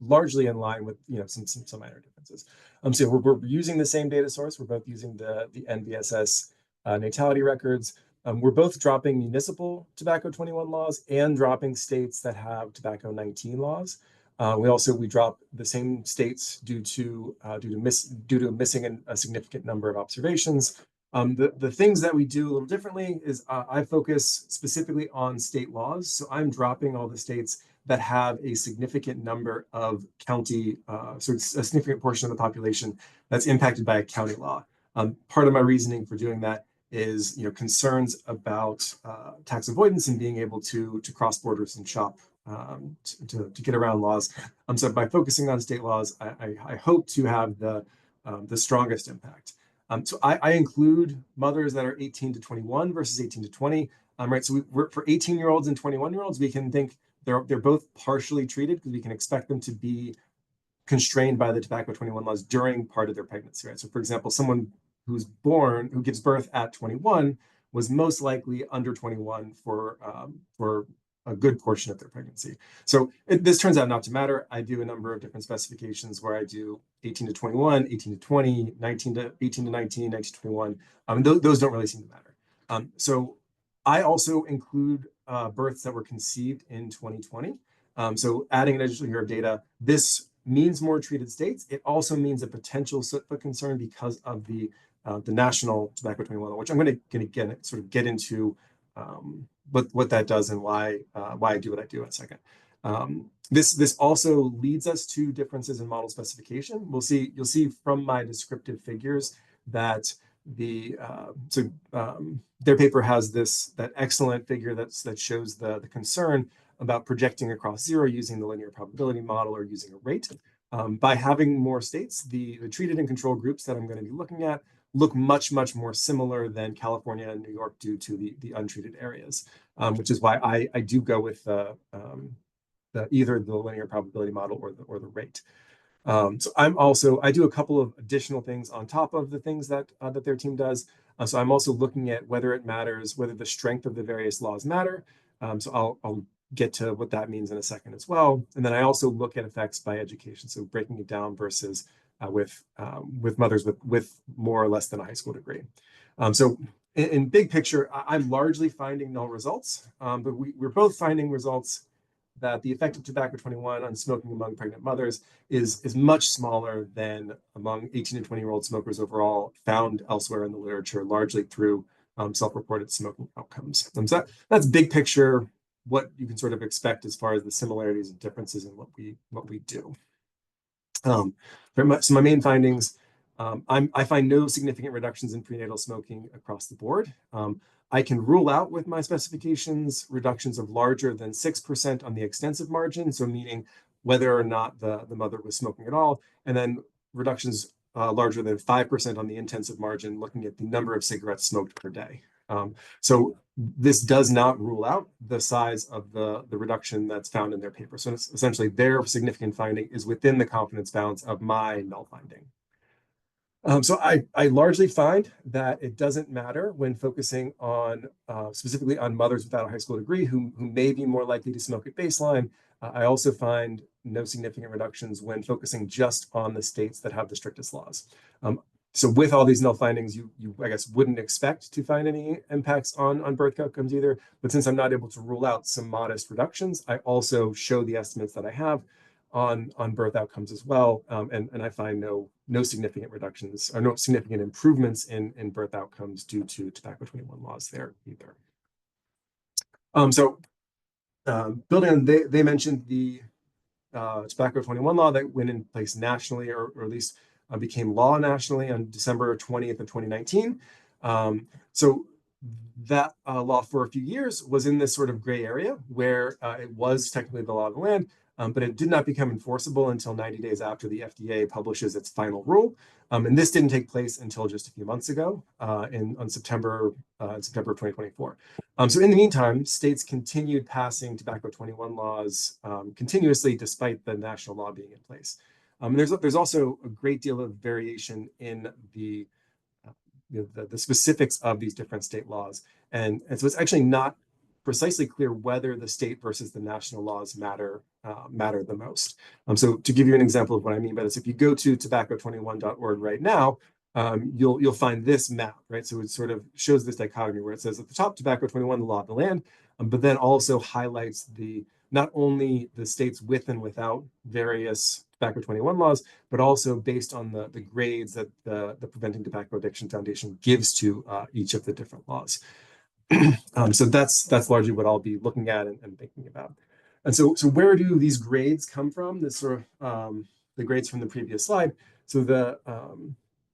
largely in line with some minor differences. So we're using the same data source. We're both using the NVSS natality records. We're both dropping municipal tobacco 21 laws and dropping states that have tobacco 19 laws. We drop the same states due to missing a significant number of observations. The things that we do a little differently is I focus specifically on state laws. So I'm dropping all the states that have a significant number of county, so it's a significant portion of the population that's impacted by a county law. Part of my reasoning for doing that is concerns about tax avoidance and being able to cross borders and shop to get around laws. So by focusing on state laws, I hope to have the strongest impact. So I include mothers that are 18 to 21 versus 18 to 20. Right. So we're for 18-year-olds and 21-year-olds, we can think they're both partially treated because we can expect them to be constrained by the tobacco 21 laws during part of their pregnancy. Right. So for example, someone who gives birth at 21 was most likely under 21 for a good portion of their pregnancy. So this turns out not to matter. I do a number of different specifications where I do 18 to 21, 18 to 20, 18 to 19, 19 to 21. Those don't really seem to matter. So I also include births that were conceived in 2020. So adding an additional year of data, this means more treated states. It also means a potential SITFA concern because of the national tobacco 21 law, which I'm going to sort of get into what that does and why I do what I do in a second. This also leads us to differences in model specification. You'll see from my descriptive figures that their paper has that excellent figure that shows the concern about projecting across zero using the linear probability model or using a rate. By having more states, the treated and control groups that I'm going to be looking at look much more similar than California and New York do to the untreated areas, which is why I do go with either the linear probability model or the rate. So I do a couple of additional things on top of the things that their team does. So I'm also looking at whether it matters, whether the strength of the various laws matter. So I'll get to what that means in a second as well. And then I also look at effects by education, so breaking it down versus with mothers with more or less than a high school degree. So in big picture, I'm largely finding null results, but we're both finding results that the effect of tobacco 21 on smoking among pregnant mothers is much smaller than among 18 and 20-year-old smokers overall, found elsewhere in the literature, largely through self-reported smoking outcomes. So that's big picture, what you can sort of expect as far as the similarities and differences in what we do. So my main findings, I find no significant reductions in prenatal smoking across the board. I can rule out with my specifications reductions of larger than 6% on the extensive margin, so meaning whether or not the mother was smoking at all, and then reductions larger than 5% on the intensive margin, looking at the number of cigarettes smoked per day. So this does not rule out the size of the reduction that's found in their paper. So it's essentially their significant finding is within the confidence bounds of my null finding. So I largely find that it doesn't matter when focusing on specifically on mothers without a high school degree who may be more likely to smoke at baseline. I also find no significant reductions when focusing just on the states that have the strictest laws. So with all these null findings, you I guess wouldn't expect to find any impacts on birth outcomes either. But since I'm not able to rule out some modest reductions, I also show the estimates that I have on birth outcomes as well, and I find no significant reductions or no significant improvements in birth outcomes due to tobacco 21 laws there either. So building on, they mentioned the tobacco 21 law that went in place nationally, or at least became law nationally on December 20th of 2019. So that law for a few years was in this sort of gray area where it was technically the law of the land, but it did not become enforceable until 90 days after the FDA publishes its final rule. And this didn't take place until just a few months ago on September of 2024. So in the meantime, states continued passing tobacco 21 laws continuously despite the national law being in place. And there's also a great deal of variation in the specifics of these different state laws. And so it's actually not precisely clear whether the state versus the national laws matter the most. So to give you an example of what I mean by this, if you go to tobacco21.org right now, you'll find this map, right? So it sort of shows this dichotomy where it says at the top, tobacco 21, the law of the land, but then also highlights not only the states with and without various tobacco 21 laws, but also based on the grades that the Preventing Tobacco Addiction Foundation gives to each of the different laws. So that's largely what I'll be looking at and thinking about. And so where do these grades come from? This sort of the grades from the previous slide. So the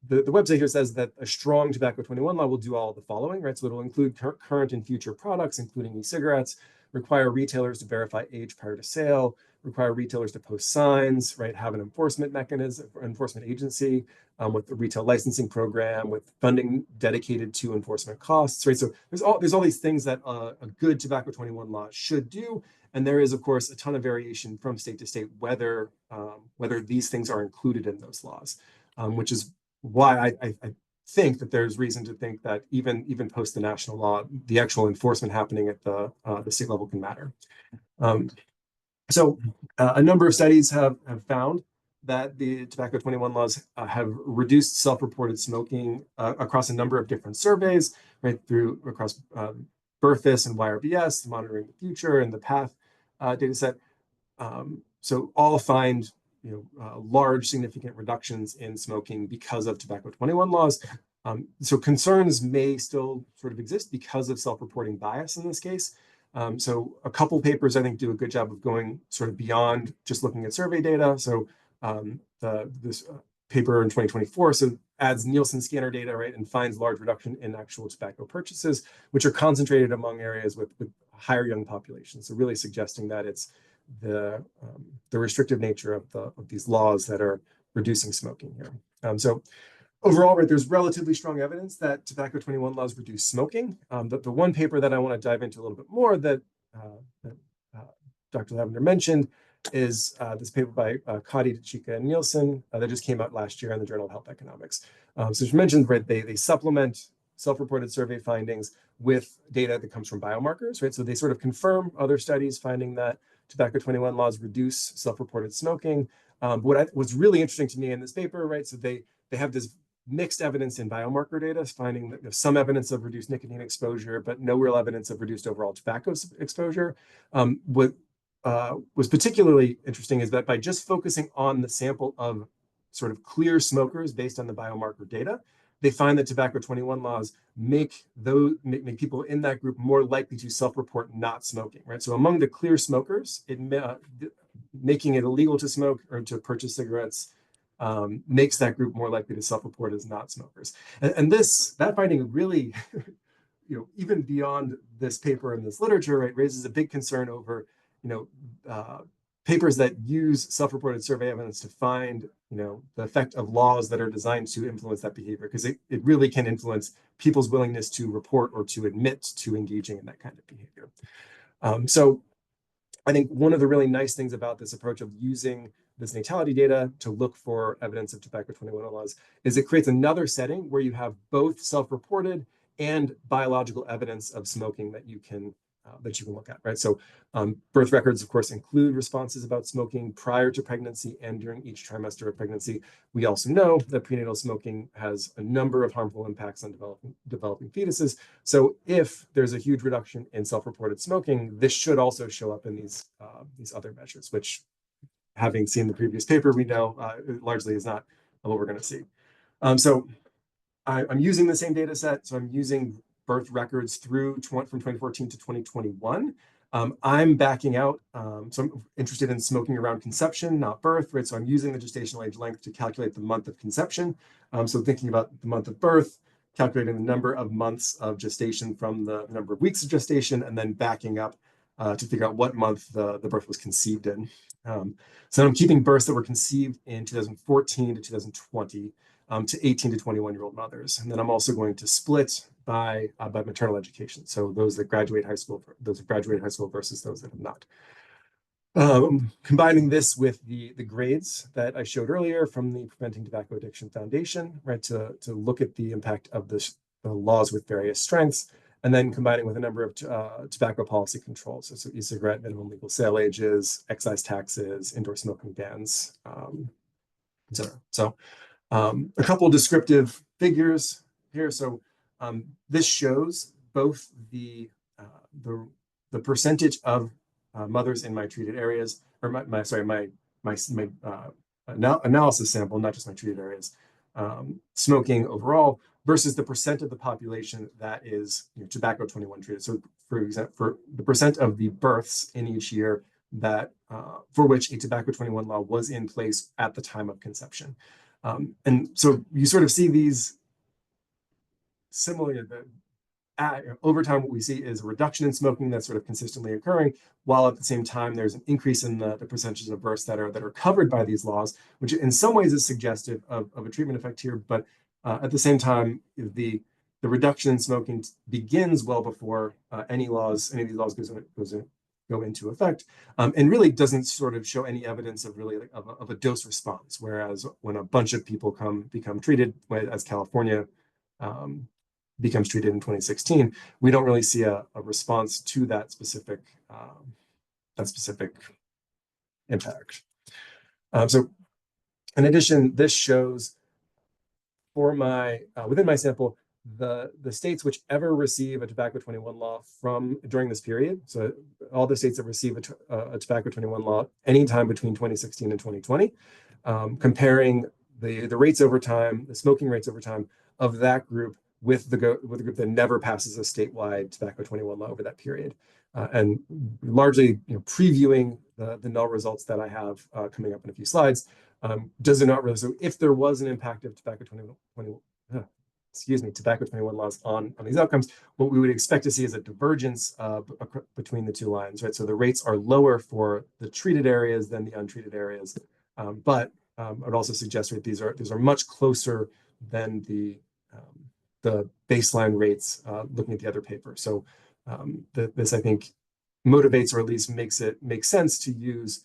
website here says that a strong tobacco 21 law will do all of the following, right? So it'll include current and future products, including e-cigarettes, require retailers to verify age prior to sale, require retailers to post signs, right? Have an enforcement mechanism, enforcement agency with the retail licensing program, with funding dedicated to enforcement costs, right? So there's all these things that a good tobacco 21 law should do, and there is of course a ton of variation from state to state whether these things are included in those laws, which is why I think that there's reason to think that even post the national law, the actual enforcement happening at the state level can matter. So a number of studies have found that the tobacco 21 laws have reduced self-reported smoking across a number of different surveys, right, across Birthis and YRBS, Monitoring the Future, and the PATH data set. So all find large significant reductions in smoking because of tobacco 21 laws. So concerns may still sort of exist because of self-reporting bias in this case. So a couple papers I think do a good job of going sort of beyond just looking at survey data. So this paper in 2024 adds Nielsen scanner data, right, and finds large reduction in actual tobacco purchases, which are concentrated among areas with higher young populations. So really suggesting that it's the restrictive nature of these laws that are reducing smoking here. So overall, right, there's relatively strong evidence that tobacco 21 laws reduce smoking. The one paper that I want to dive into a little bit more that Dr. Lavender mentioned is this paper by Kadi, Tachika, and Nielsen that just came out last year in the Journal of Health Economics. So as mentioned, right, they supplement self-reported survey findings with data that comes from biomarkers, right? So they sort of confirm other studies finding that tobacco 21 laws reduce self-reported smoking. What was really interesting to me in this paper, right? So they have this mixed evidence in biomarker data, finding that there's some evidence of reduced nicotine exposure, but no real evidence of reduced overall tobacco exposure. What was particularly interesting is that by just focusing on the sample of sort of clear smokers based on the biomarker data, they find that tobacco 21 laws make people in that group more likely to self-report not smoking, right? So among the clear smokers, making it illegal to smoke or to purchase cigarettes makes that group more likely to self-report as not smokers. And that finding really, even beyond this paper and this literature, right, raises a big concern over, papers that use self-reported survey evidence to find, the effect of laws that are designed to influence that behavior, because it really can influence people's willingness to report or to admit to engaging in that kind of behavior. So I think one of the really nice things about this approach of using this natality data to look for evidence of tobacco 21 laws is it creates another setting where you have both self-reported and biological evidence of smoking that you can look at, right? So birth records, of course, include responses about smoking prior to pregnancy and during each trimester of pregnancy. We also know that prenatal smoking has a number of harmful impacts on developing fetuses. So if there's a huge reduction in self-reported smoking, this should also show up in these other measures, which, having seen the previous paper, we know largely is not what we're going to see. So I'm using the same data set. So I'm using birth records from 2014 to 2021. I'm backing out, so I'm interested in smoking around conception, not birth, right? So I'm using the gestational age length to calculate the month of conception. So thinking about the month of birth, calculating the number of months of gestation from the number of weeks of gestation, and then backing up to figure out what month the birth was conceived in. So I'm keeping births that were conceived in 2014 to 2020 to 18 to 21-year-old mothers. And then I'm also going to split by maternal education. So those that graduate high school, versus those that have not. Combining this with the grades that I showed earlier from the Preventing Tobacco Addiction Foundation, right, to look at the impact of the laws with various strengths, and then combining with a number of tobacco policy controls, so e-cigarette minimum legal sale ages, excise taxes, indoor smoking bans, etc. So a couple descriptive figures here. So this shows both the percentage of mothers in my treated areas, or my analysis sample, not just my treated areas, smoking overall, versus the percent of the population that is tobacco 21 treated. So for example, for the percent of the births in each year that for which a tobacco 21 law was in place at the time of conception. And so you sort of see these similar, over time, what we see is a reduction in smoking that's sort of consistently occurring, while at the same time, there's an increase in the percentages of births that are covered by these laws, which in some ways is suggestive of a treatment effect here. But at the same time, the reduction in smoking begins well before any of these laws go into effect, and really doesn't sort of show any evidence of really of a dose response. Whereas when a bunch of people become treated, as California becomes treated in 2016, we don't really see a response to that specific impact. So in addition, this shows for within my sample, the states which ever receive a tobacco 21 law during this period. So all the states that receive a tobacco 21 law anytime between 2016 and 2020, comparing the rates over time, the smoking rates over time of that group with the group that never passes a statewide tobacco 21 law over that period, and largely previewing the null results that I have coming up in a few slides. Does it not really? So if there was an impact of tobacco 21 laws on these outcomes, what we would expect to see is a divergence between the two lines, right? So the rates are lower for the treated areas than the untreated areas, but I would also suggest that these are much closer than the baseline rates looking at the other paper. So this, I think, motivates, or at least makes sense to use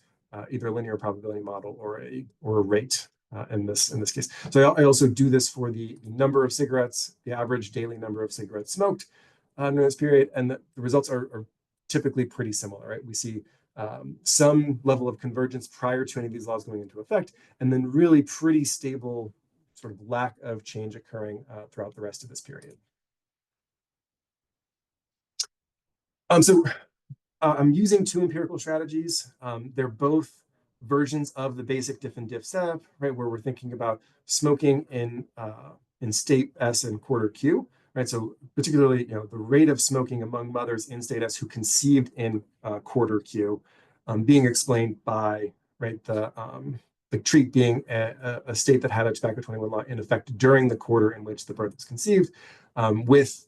either a linear probability model or a rate in this case. So I also do this for the number of cigarettes, the average daily number of cigarettes smoked during this period, and the results are typically pretty similar, right? We see some level of convergence prior to any of these laws going into effect, and then really pretty stable sort of lack of change occurring throughout the rest of this period. So I'm using two empirical strategies. They're both versions of the basic diff and diff setup, right, where we're thinking about smoking in state S and quarter Q, right? So particularly, the rate of smoking among mothers in state S who conceived in quarter Q, being explained by, right, the treat being a state that had a tobacco 21 law in effect during the quarter in which the birth was conceived, with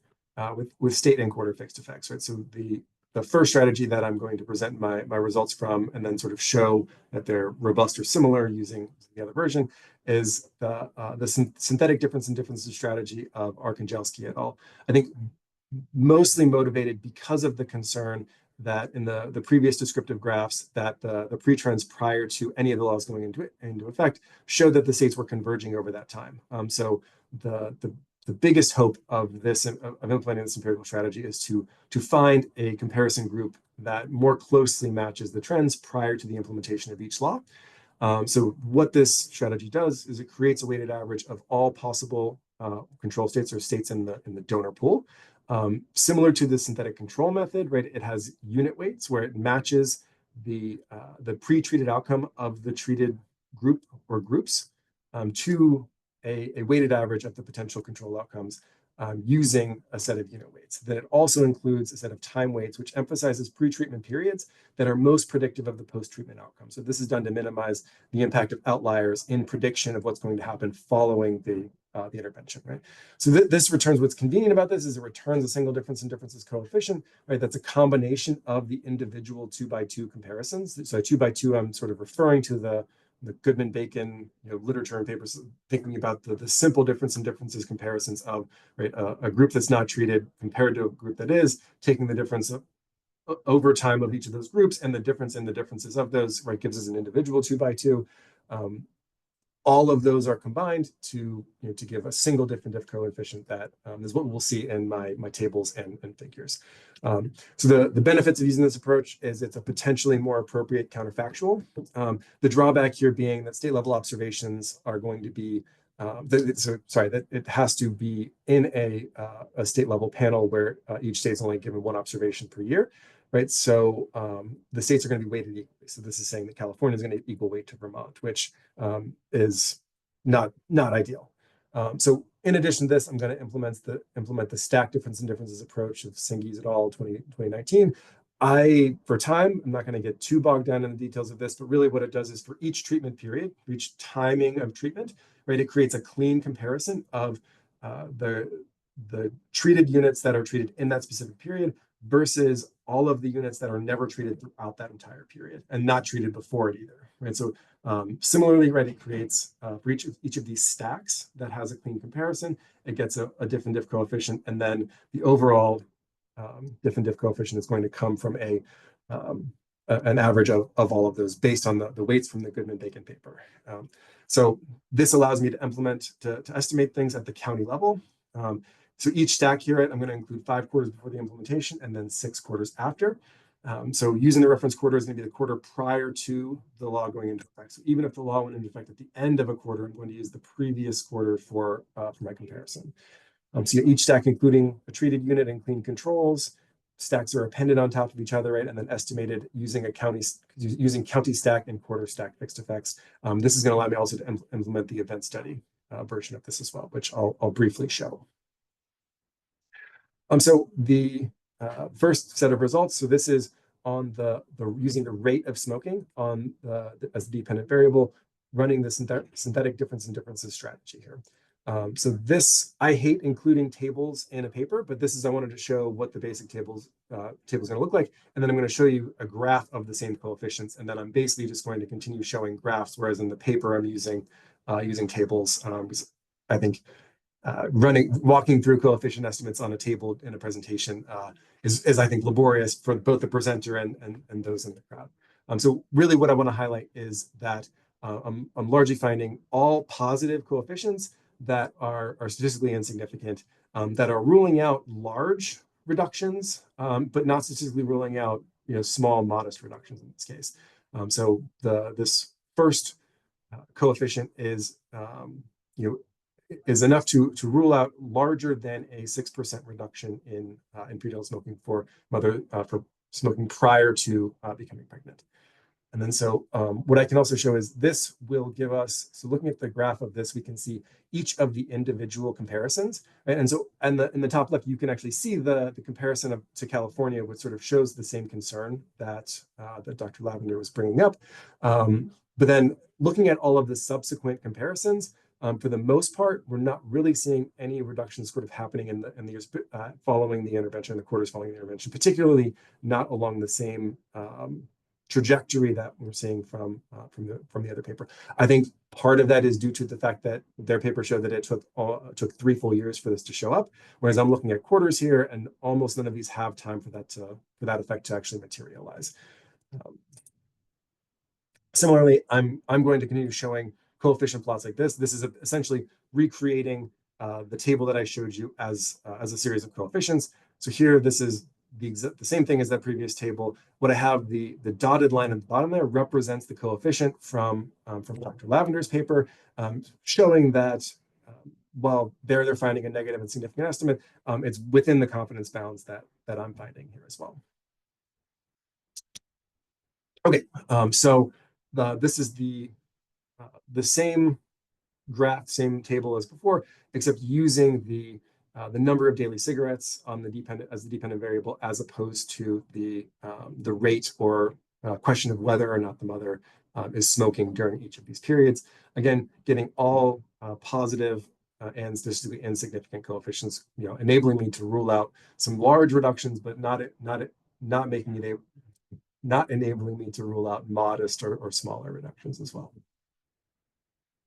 state and quarter fixed effects, right? So the first strategy that I'm going to present my results from, and then sort of show that they're robust or similar using the other version, is the synthetic difference and differences strategy of Archangelski et al. I think mostly motivated because of the concern that in the previous descriptive graphs, that the pre-trends prior to any of the laws going into effect showed that the states were converging over that time. So the biggest hope of implementing this empirical strategy is to find a comparison group that more closely matches the trends prior to the implementation of each law. So what this strategy does is it creates a weighted average of all possible control states, or states in the donor pool. Similar to the synthetic control method, right? It has unit weights where it matches the pre-treated outcome of the treated group or groups to a weighted average of the potential control outcomes using a set of unit weights. Then it also includes a set of time weights, which emphasizes pre-treatment periods that are most predictive of the post-treatment outcome. So this is done to minimize the impact of outliers in prediction of what's going to happen following the intervention, right? So this returns, what's convenient about this is it returns a single difference in differences coefficient, right? That's a combination of the individual 2x2 comparisons. So 2x2, I'm sort of referring to the Goodman-Bacon literature and papers, thinking about the simple difference in differences comparisons of, right, a group that's not treated compared to a group that is, taking the difference over time of each of those groups, and the difference in the differences of those, right, gives us an individual 2x2. All of those are combined to give a single diff and diff coefficient that is what we'll see in my tables and figures. So the benefits of using this approach is it's a potentially more appropriate counterfactual. The drawback here being that state level observations are going to be that it has to be in a state level panel where each state's only given one observation per year, right? So the states are going to be weighted equally. So this is saying that California is going to equal weight to Vermont, which is not ideal. So in addition to this, I'm going to implement the stack difference and differences approach of Singhies et al. 2019. For time, I'm not going to get too bogged down in the details of this, but really what it does is for each treatment period, for each timing of treatment, right, it creates a clean comparison of the treated units that are treated in that specific period versus all of the units that are never treated throughout that entire period and not treated before it either, right? So similarly, right, it creates for each of these stacks that has a clean comparison, it gets a diff and diff coefficient, and then the overall diff and diff coefficient is going to come from an average of all of those based on the weights from the Goodman-Bacon paper. So this allows me to to estimate things at the county level. So each stack here, I'm going to include 5 quarters before the implementation and then 6 quarters after. So using the reference quarter is going to be the quarter prior to the law going into effect. So even if the law went into effect at the end of a quarter, I'm going to use the previous quarter for my comparison. So each stack, including a treated unit and clean controls, stacks are appended on top of each other, right, and then estimated using county stack and quarter stack fixed effects. This is going to allow me also to implement the event study version of this as well, which I'll briefly show. So the first set of results. So this is on using the rate of smoking as the dependent variable, running the synthetic difference and differences strategy here. So this, I hate including tables in a paper, but this is, I wanted to show what the basic table's going to look like. And then I'm going to show you a graph of the same coefficients. And then I'm basically just going to continue showing graphs, whereas in the paper I'm using tables. Because I think walking through coefficient estimates on a table in a presentation is I think laborious for both the presenter and those in the crowd. So really what I want to highlight is that I'm largely finding all positive coefficients that are statistically insignificant, that are ruling out large reductions, but not statistically ruling out small modest reductions in this case. So this first coefficient is is enough to rule out larger than a 6% reduction in prenatal smoking for smoking prior to becoming pregnant. And then so what I can also show is this will give us, so looking at the graph of this, we can see each of the individual comparisons. Right? And so in the top left, you can actually see the comparison to California, which sort of shows the same concern that Dr. Lavender was bringing up. But then looking at all of the subsequent comparisons, for the most part, we're not really seeing any reductions sort of happening in the years following the intervention, the quarters following the intervention, particularly not along the same trajectory that we're seeing from the other paper. I think part of that is due to the fact that their paper showed that it took 3 full years for this to show up, whereas I'm looking at quarters here, and almost none of these have time for that effect to actually materialize. Similarly, I'm going to continue showing coefficient plots like this. This is essentially recreating the table that I showed you as a series of coefficients. So here, this is the same thing as that previous table. What I have, the dotted line at the bottom there represents the coefficient from Dr. Lavender's paper, showing that while they're finding a negative and significant estimate, it's within the confidence bounds that I'm finding here as well. Okay, so this is the same graph, same table as before, except using the number of daily cigarettes on the dependent variable, as opposed to the rate or question of whether or not the mother is smoking during each of these periods. Again, getting all positive and statistically insignificant coefficients, enabling me to rule out some large reductions, but not enabling me to rule out modest or smaller reductions as well.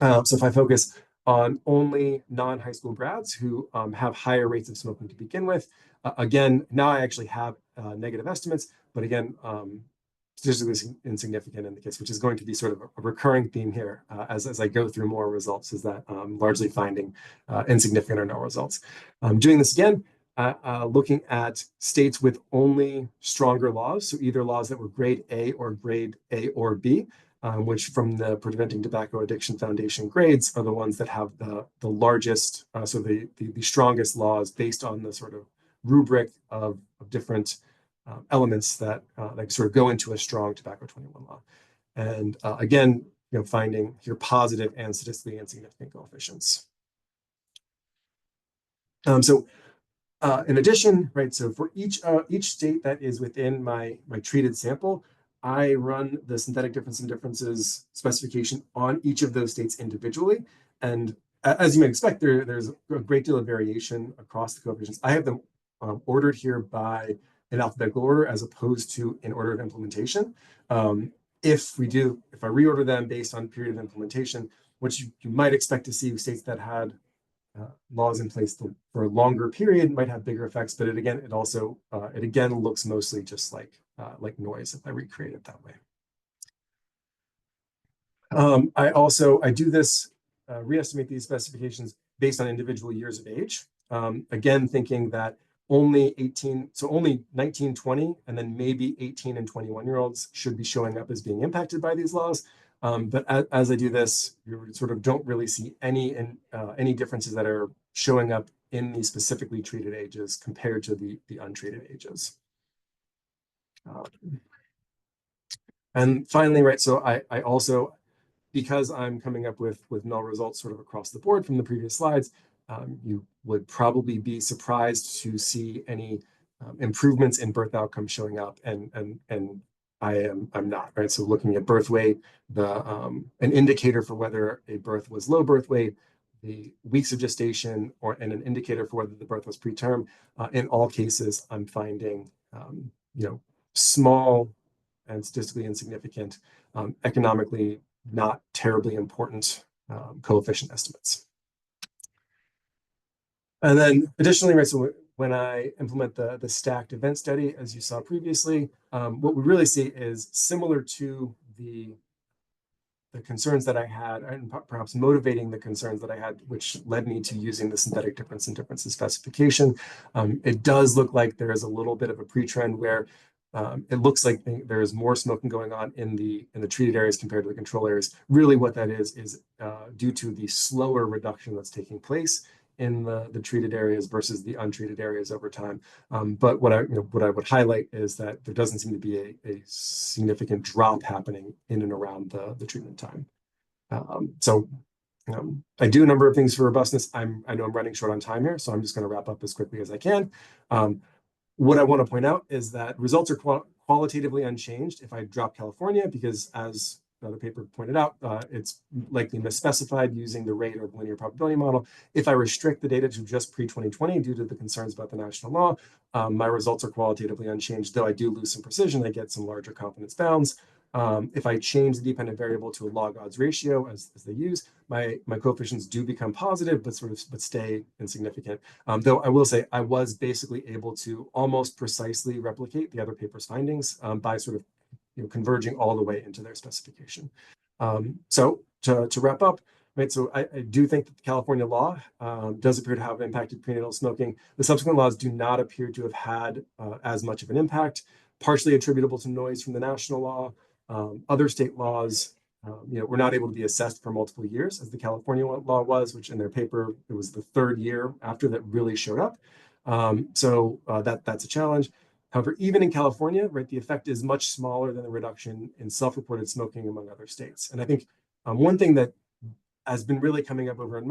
So if I focus on only non-high school grads who have higher rates of smoking to begin with, again, now I actually have negative estimates, but again, statistically insignificant in the case, which is going to be sort of a recurring theme here as I go through more results, is that largely finding insignificant or no results. Doing this again, looking at states with only stronger laws, so either laws that were grade A or B, which from the Preventing Tobacco Addiction Foundation grades are the ones that have the largest, so the strongest laws based on the sort of rubric of different elements that sort of go into a strong Tobacco 21 law. And again, finding here positive and statistically insignificant coefficients. In addition, right, so for each state that is within my treated sample, I run the synthetic differences specification on each of those states individually. And as you may expect, there's a great deal of variation across the coefficients. I have them ordered here by an alphabetical order as opposed to in order of implementation. If I reorder them based on period of implementation, which you might expect to see states that had laws in place for a longer period might have bigger effects, but it again looks mostly just like noise if I recreate it that way. I do this, reestimate these specifications based on individual years of age. Again, thinking that only 19, 20, and then maybe 18 and 21-year-olds should be showing up as being impacted by these laws. But as I do this, you sort of don't really see any differences that are showing up in the specifically treated ages compared to the untreated ages. And finally, right, so I also, because I'm coming up with null results sort of across the board from the previous slides, you would probably be surprised to see any improvements in birth outcomes showing up, and I'm not, right? So looking at birth weight, an indicator for whether a birth was low birth weight the weeks of gestation and an indicator for whether the birth was preterm, in all cases, I'm finding, small and statistically insignificant, economically not terribly important coefficient estimates. And then additionally, right, so when I implement the stacked event study, as you saw previously, what we really see is similar to the concerns that I had, and perhaps motivating the concerns that I had, which led me to using the synthetic difference in differences specification. It does look like there is a little bit of a pre-trend where it looks like there is more smoking going on in the treated areas compared to the control areas. Really, what that is due to the slower reduction that's taking place in the treated areas versus the untreated areas over time. But what I would highlight is that there doesn't seem to be a significant drop happening in and around the treatment time. I do a number of things for robustness. I know I'm running short on time here, so I'm just going to wrap up as quickly as I can. What I want to point out is that results are qualitatively unchanged if I drop California, because as another paper pointed out, it's likely misspecified using the rate or the linear probability model. If I restrict the data to just pre-2020 due to the concerns about the national law, my results are qualitatively unchanged, though I do lose some precision. I get some larger confidence bounds. If I change the dependent variable to a log odds ratio, as they use, my coefficients do become positive, but stay insignificant. Though I will say I was basically able to almost precisely replicate the other paper's findings by sort of converging all the way into their specification. So to wrap up, right, so I do think that the California law does appear to have impacted prenatal smoking. The subsequent laws do not appear to have had as much of an impact, partially attributable to noise from the national law. Other state laws, were not able to be assessed for multiple years, as the California law was, which in their paper, it was the third year after that really showed up. That's a challenge. However, even in California, right, the effect is much smaller than the reduction in self-reported smoking among other states. And I think one thing that has been really coming up over and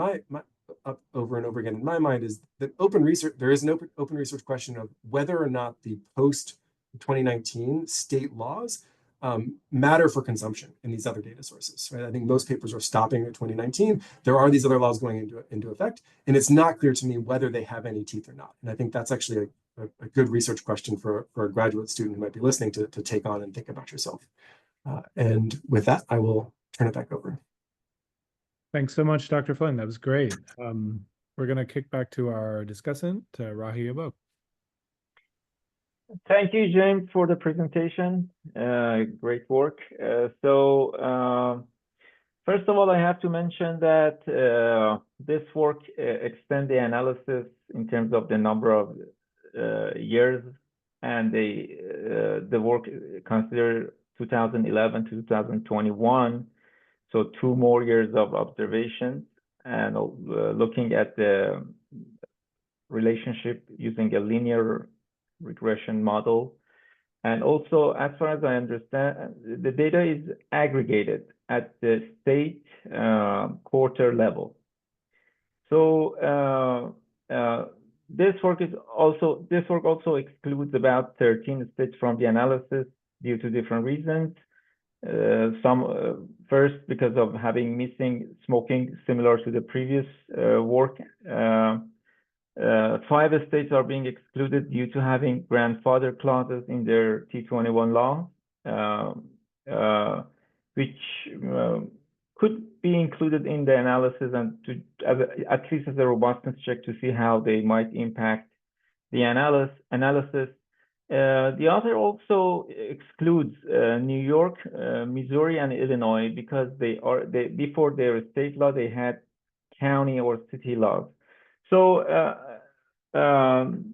over again in my mind is that open research. There is an open research question of whether or not the post-2019 state laws matter for consumption in these other data sources. Right, I think most papers are stopping at 2019. There are these other laws going into effect, and it's not clear to me whether they have any teeth or not. And I think that's actually a good research question for a graduate student who might be listening to take on and think about yourself. And with that, I will turn it back over. Thanks so much, Dr. Flynn. That was great. We're going to kick back to our discussant, Rahi Abok. Thank you, James, for the presentation. Great work. First of all, I have to mention that this work extends the analysis in terms of the number of years, and the work considered 2011 to 2021, so 2 more years of observation, and looking at the relationship using a linear regression model. And also, as far as I understand, the data is aggregated at the state quarter level. So this work also excludes about 13 states from the analysis due to different reasons. First, because of having missing smoking, similar to the previous work. 5 states are being excluded due to having grandfather clauses in their T21 law, which could be included in the analysis and at least as a robustness check to see how they might impact the analysis. The author also excludes New York, Missouri, and Illinois because before their state law they had county or city laws. So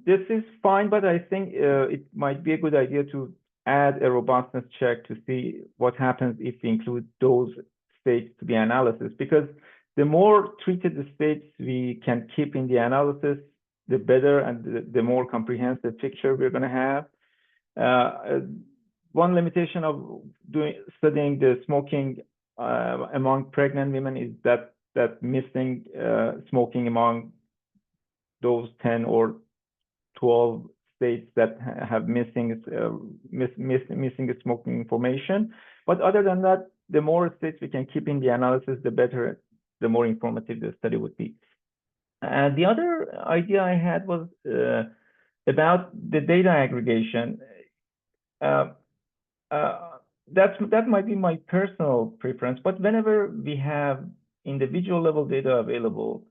this is fine, but I think it might be a good idea to add a robustness check to see what happens if we include those states to the analysis, because the more treated the states we can keep in the analysis, the better and the more comprehensive picture we're going to have. One limitation of studying the smoking among pregnant women is that missing smoking among those 10 or 12 states that have missing smoking information. But other than that, the more states we can keep in the analysis, the better the more informative the study would be. And the other idea I had was about the data aggregation. That might be my personal preference, but whenever we have individual level data available,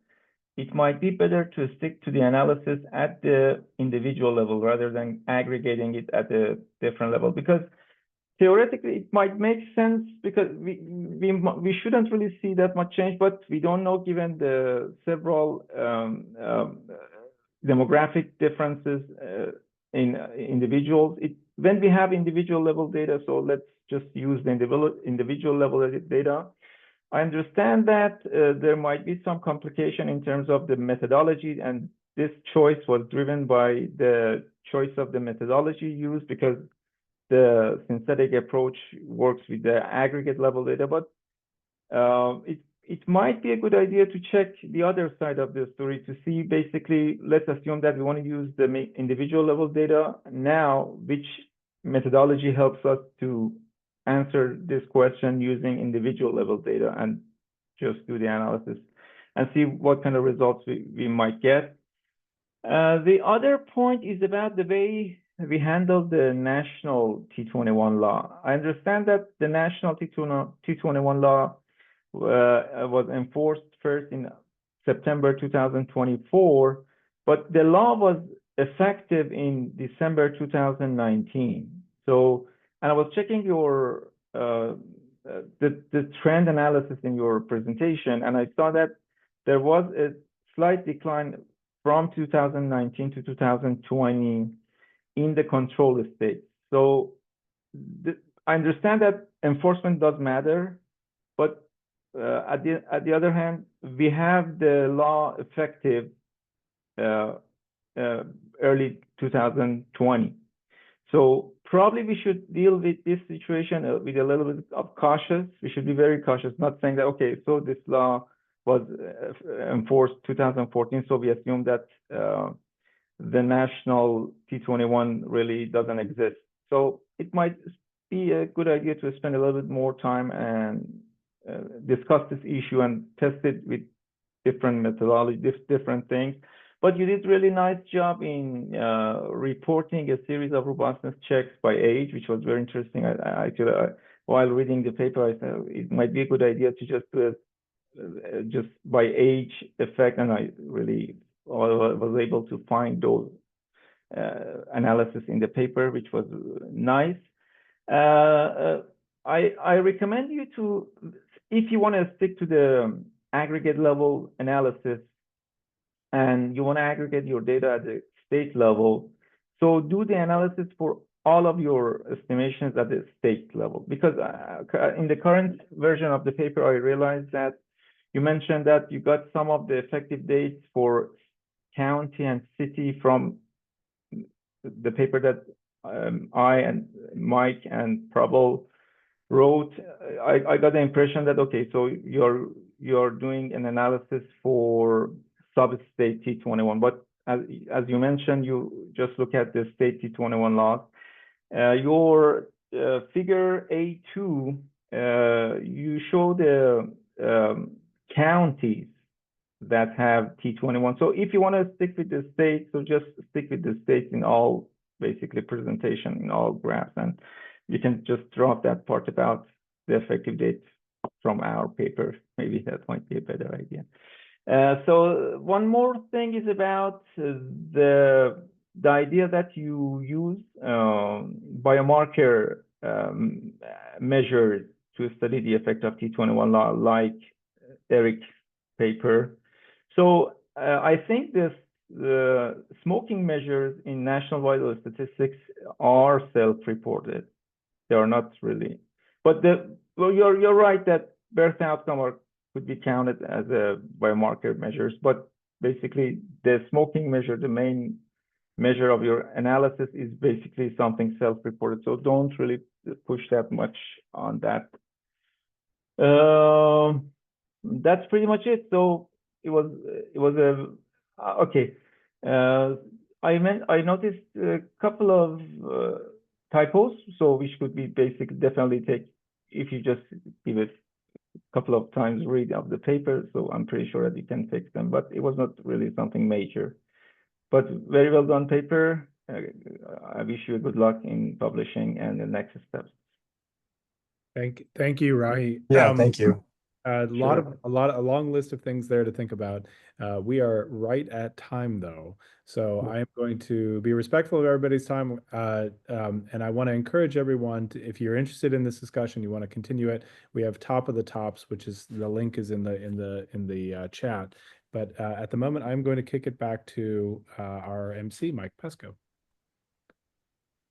it might be better to stick to the analysis at the individual level rather than aggregating it at a different level, because theoretically it might make sense, because we shouldn't really see that much change, but we don't know, given the several demographic differences in individuals. When we have individual level data, so let's just use the individual level data. I understand that there might be some complication in terms of the methodology, and this choice was driven by the choice of the methodology used, because the synthetic approach works with the aggregate level data. But it might be a good idea to check the other side of the story to see, basically, let's assume that we want to use the individual level data now, which methodology helps us to answer this question using individual level data, and just do the analysis and see what kind of results we might get. The other point is about the way we handle the national T21 law. I understand that the national T21 law was enforced first in September 2024, but the law was effective in December 2019. So, and I was checking your the trend analysis in your presentation, and I saw that there was a slight decline from 2019 to 2020 in the control state. So I understand that enforcement does matter, but at the other hand, we have the law effective early 2020. So probably we should deal with this situation with a little bit of cautious. We should be very cautious, not saying that, okay, so this law was enforced 2014, so we assume that the national T21 really doesn't exist. So it might be a good idea to spend a little bit more time and discuss this issue and test it with different methodology, different things. But you did really nice job in reporting a series of robustness checks by age, which was very interesting. I actually, while reading the paper, I thought it might be a good idea to just do it just by age effect, and I really was able to find those analysis in the paper, which was nice. I recommend you to, if you want to stick to the aggregate level analysis, and you want to aggregate your data at the state level, so do the analysis for all of your estimations at the state level. Because in the current version of the paper, I realized that you mentioned that you got some of the effective dates for county and city from the paper that I and Mike and Prabal wrote. I got the impression that, okay, so you're doing an analysis for sub-state T21, but as you mentioned, you just look at the state T21 laws. Your figure A2, you show the counties that have T21. So if you want to stick with the state, so just stick with the states in all, basically, presentation in all graphs, and you can just drop that part about the effective date from our paper. Maybe that might be a better idea. So one more thing is about the idea that you use biomarker measures to study the effect of T21 law, like Eric's paper. So I think the smoking measures in national vital statistics are self-reported. They are not really, but well, you're right that birth outcome could be counted as a biomarker measures, but basically the smoking measure, the main measure of your analysis, is basically something self-reported. So don't really push that much on that. That's pretty much it. So it was a okay. I noticed a couple of typos, so which could be definitely take, if you just give it couple of times read of the paper, so I'm pretty sure that you can fix them, but it was not really something major. But very well done paper. I wish you good luck in publishing and the next steps. Thank you, Rahi. Yeah, thank you. A long list of things there to think about. We are right at time though, so I am going to be respectful of everybody's time. And I want to encourage everyone to, if you're interested in this discussion, you want to continue it. We have Top of the Tops, which is the link is in the chat. But at the moment, I'm going to kick it back to our MC, Mike Pesco.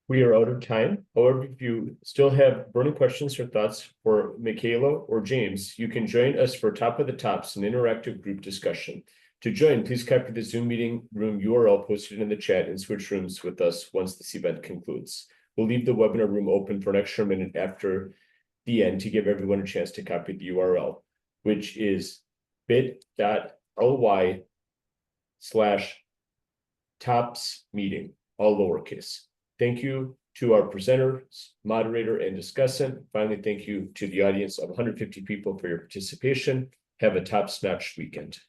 We are out of time. However, if you still have burning questions or thoughts for Makayla or James, you can join us for Top of the Tops, an interactive group discussion. To join, please copy the Zoom meeting room URL posted in the chat and switch rooms with us once this event concludes. We'll leave the webinar room open for an extra minute after the end to give everyone a chance to copy the URL, which is bit.ly/tops meeting, all lowercase. Thank you to our presenters, moderator, and discussant. Finally, thank you to the audience of 150 people for your participation. Have a top-notch weekend.